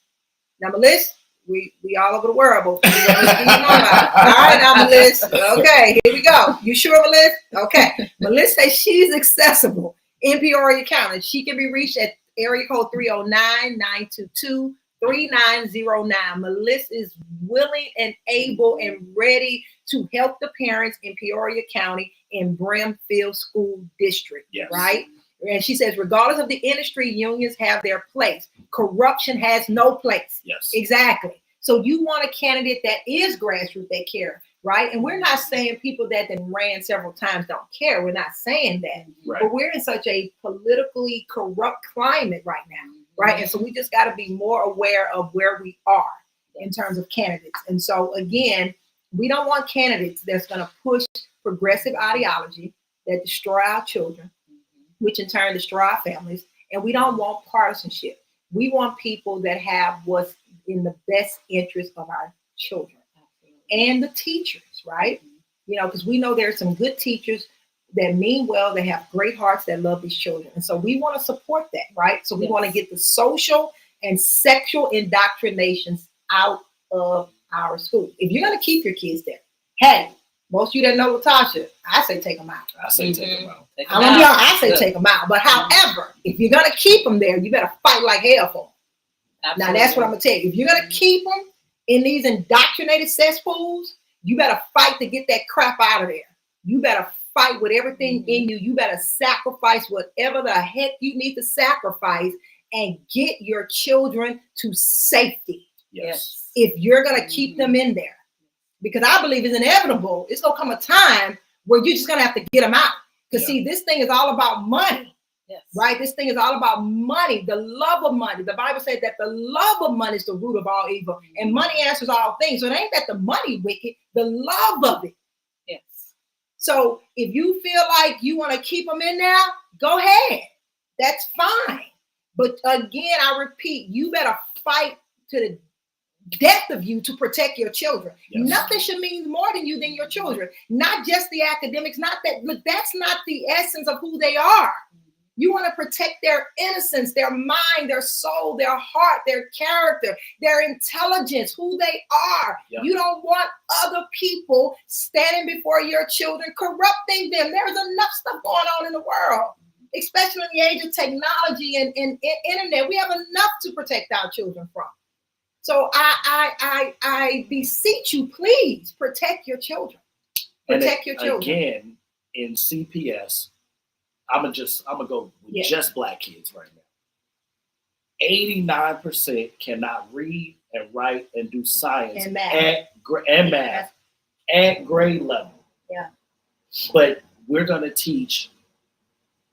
now Meliss, we all over the world. All right, now Meliss. Okay, here we go. You sure, Meliss? Okay. Meliss says she's accessible in Peoria County. She can be reached at area code 309-922-3909. Meliss is willing and able and ready to help the parents in Peoria County in Brimfield School District, right? And she says, regardless of the industry, unions have their place. Corruption has no place. Exactly. So you want a candidate that is grassroots, that care, right? And we're not saying people that then ran several times don't care. We're not saying that. But we're in such a politically corrupt climate right now, right? And so we just got to be more aware of where we are in terms of candidates. And so again, we don't want candidates that's going to push progressive ideology that destroy our children, which in turn destroy our families. And we don't want partisanship. We want people that have what's in the best interest of our children and the teachers, right? Because we know there are some good teachers that mean well, they have great hearts, that love these children. And so we want to support that, right? So we want to get the social and sexual indoctrinations out of our schools. If you're going to keep your kids there, hey, most of you that know Latasha, I say take them out. I say take them out. I say take them out. But however, if you're going to keep them there, you better fight like hell for them. Now that's what I'm going to tell you. If you're going to keep them in these indoctrinated cesspools, you better fight to get that crap out of there. You better fight with everything in you. You better sacrifice whatever the heck you need to sacrifice and get your children to safety. Yes. If you're going to keep them in there, because I believe it's inevitable. It's going to come a time where you're just going to have to get them out. Because see, this thing is all about money. Yes. Right? This thing is all about money, the love of money. The Bible says that the love of money is the root of all evil, and money answers all things. So it ain't that the money wicked, the love of it. Yes. So if you feel like you want to keep them in there, go ahead. That's fine. But again, I repeat, you better fight to the death of you to protect your children. Yes. Nothing should mean more than you than your children. Not just the academics, not that, but that's not the essence of who they are. You want to protect their innocence, their mind, their soul, their heart, their character, their intelligence, who they are. Yeah. You don't want other people standing before your children, corrupting them. There's enough stuff going on in the world, especially in the age of technology and internet. We have enough to protect our children from. So I beseech you, please protect your children. Protect your children. Again, in CPS, I'm gonna go with just Black kids right now. 89% cannot read and write and do science and math at grade level. Yeah. But we're gonna teach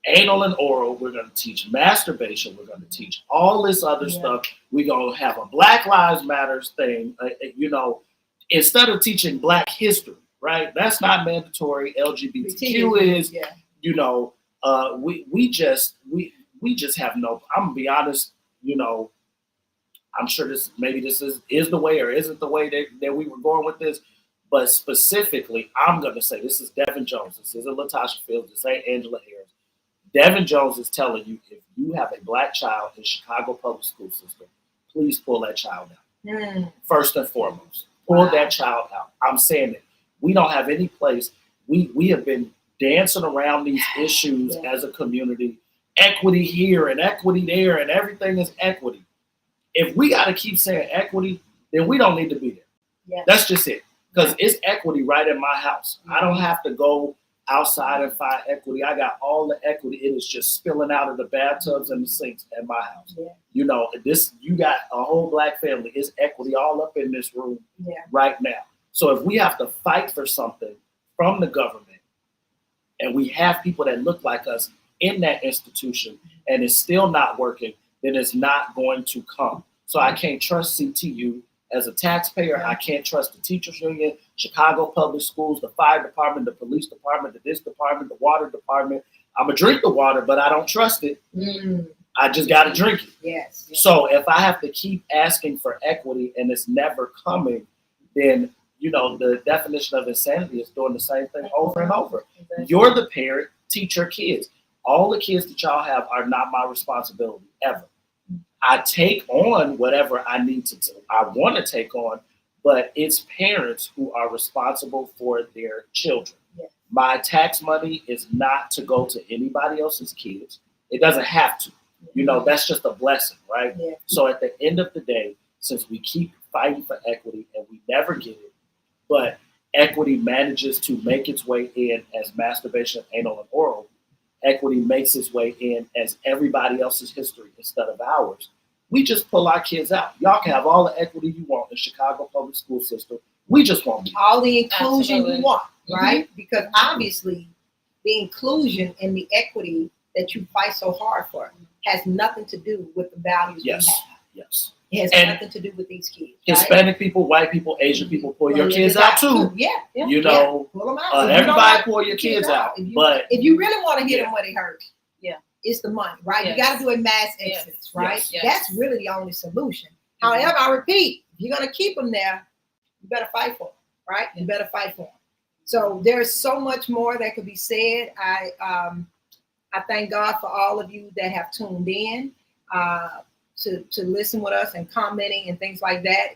anal and oral. We're gonna teach masturbation. We're gonna teach all this other stuff. We're gonna have a Black Lives Matters thing. Instead of teaching Black history, right? That's not mandatory. LGBTQ is. Yeah. We just have no. I'm gonna be honest. I'm sure this is the way or isn't the way that we were going with this. But specifically, I'm gonna say this is Devin Jones. This isn't Latasha Fields. This ain't Angela Harris. Devin Jones is telling you, if you have a Black child in Chicago public school system, please pull that child out. First and foremost, pull that child out. I'm saying it. We don't have any place. We have been dancing around these issues as a community, equity here and equity there, and everything is equity. If we got to keep saying equity, then we don't need to be there. Yeah. That's just it. Because it's equity right in my house. I don't have to go outside and find equity. I got all the equity. It is just spilling out of the bathtubs and the sinks at my house. Yeah. You got a whole Black family. It's equity all up in this room right now. So if we have to fight for something from the government, and we have people that look like us in that institution, and it's still not working, then it's not going to come. So I can't trust CTU as a taxpayer. I can't trust the teachers union, Chicago public schools, the fire department, the police department, the department, the water department. I'm gonna drink the water, but I don't trust it. I just gotta drink it. Yes. So if I have to keep asking for equity and it's never coming, then the definition of insanity is doing the same thing over and over. Exactly. You're the parent, teach your kids. All the kids that y'all have are not my responsibility ever. I take on whatever I want to take on, but it's parents who are responsible for their children. Yeah. My tax money is not to go to anybody else's kids. It doesn't have to. That's just a blessing, right? Yeah. So at the end of the day, since we keep fighting for equity and we never get it, but equity manages to make its way in as masturbation, anal, and oral. Equity makes its way in as everybody else's history instead of ours. We just pull our kids out. Y'all can have all the equity you want in the Chicago public school system. We just won't be all the inclusion you want, right? Because obviously the inclusion and the equity that you fight so hard for has nothing to do with the values we have. Yes. It has nothing to do with these kids. Hispanic people, white people, Asian people, pull your kids out too. Yeah. Pull them out. Everybody pull your kids out. But if you really want to hit them where they hurt, it's the money, right? You got to do a mass exodus, right? That's really the only solution. However, I repeat, if you're going to keep them there, you better fight for them, right? You better fight for them. So there's so much more that could be said. I thank God for all of you that have tuned in. To listen with us and commenting and things like that.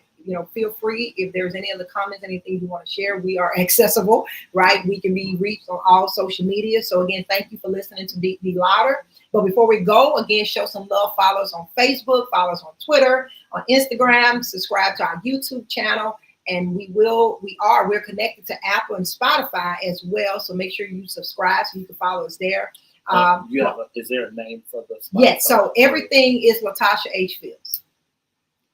Feel free if there's any other comments, anything you want to share. We are accessible, right? We can be reached on all social media. So again, thank you for listening to Be Louder. But before we go, again, show some love. Follow us on Facebook, follow us on Twitter, on Instagram, subscribe to our YouTube channel. And we're connected to Apple and Spotify as well. So make sure you subscribe so you can follow us there. Is there a name for the Spotify? Yes, so everything is Latasha H. Fields.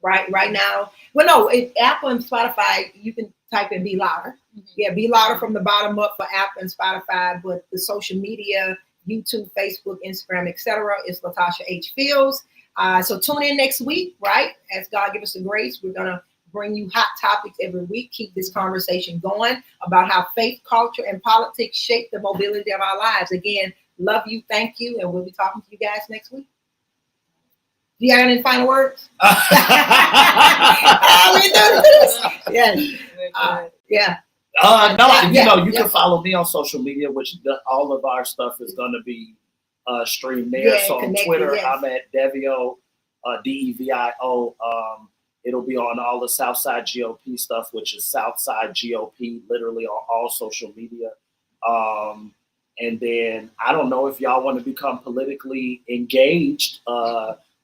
right now. Well, no, Apple and Spotify, you can type in Be Louder. Yeah, Be Louder from the bottom up for Apple and Spotify, but the social media, YouTube, Facebook, Instagram, etc., is Latasha H. Fields. So tune in next week, right? As God give us the grace, we're going to bring you hot topics every week. Keep this conversation going about how faith, culture, and politics shape the mobility of our lives. Again, love you, thank you, and we'll be talking to you guys next week. Do you have any final words? Yes. Yeah. No, you can follow me on social media, which all of our stuff is going to be streamed there. So on Twitter, I'm at Devio, Devio. It'll be on all the Southside GOP stuff, which is Southside GOP, literally on all social media. And then I don't know if y'all want to become politically engaged.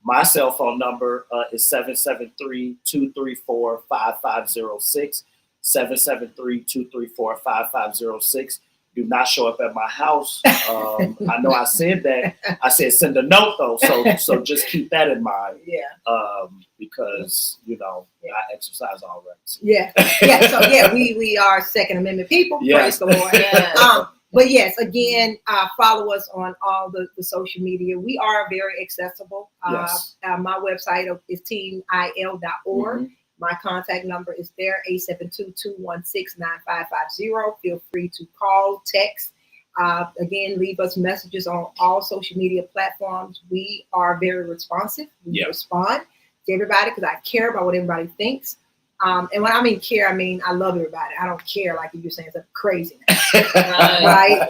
My cell phone number is 773-234-5506. 773-234-5506. Do not show up at my house. I know I said that. I said send a note though, so just keep that in mind. Yeah. Because I exercise all rights. Yeah. So we are Second Amendment people. Yes. Praise the Lord. Yeah. But yes, again, follow us on all the social media. We are very accessible. Yes. My website is teamil.org. Mm-hmm. My contact number is there, 872-216-9550. Feel free to call, text. Again, leave us messages on all social media platforms. We are very responsive. We respond to everybody because I care about what everybody thinks. And when I mean care, I mean I love everybody. I don't care like if you're saying something crazy, right?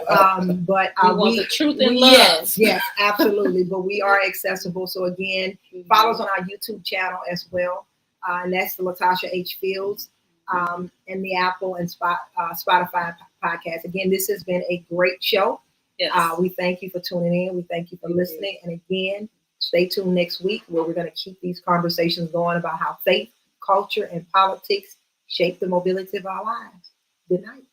But we want the truth and love. Yes, absolutely. But we are accessible. So again, follow us on our YouTube channel as well, and that's the Latasha H. Fields, and the Apple and Spotify podcast. Again, this has been a great show. Yes. We thank you for tuning in. We thank you for listening. And again, stay tuned next week where we're going to keep these conversations going about how faith, culture, and politics shape the mobility of our lives. Good night.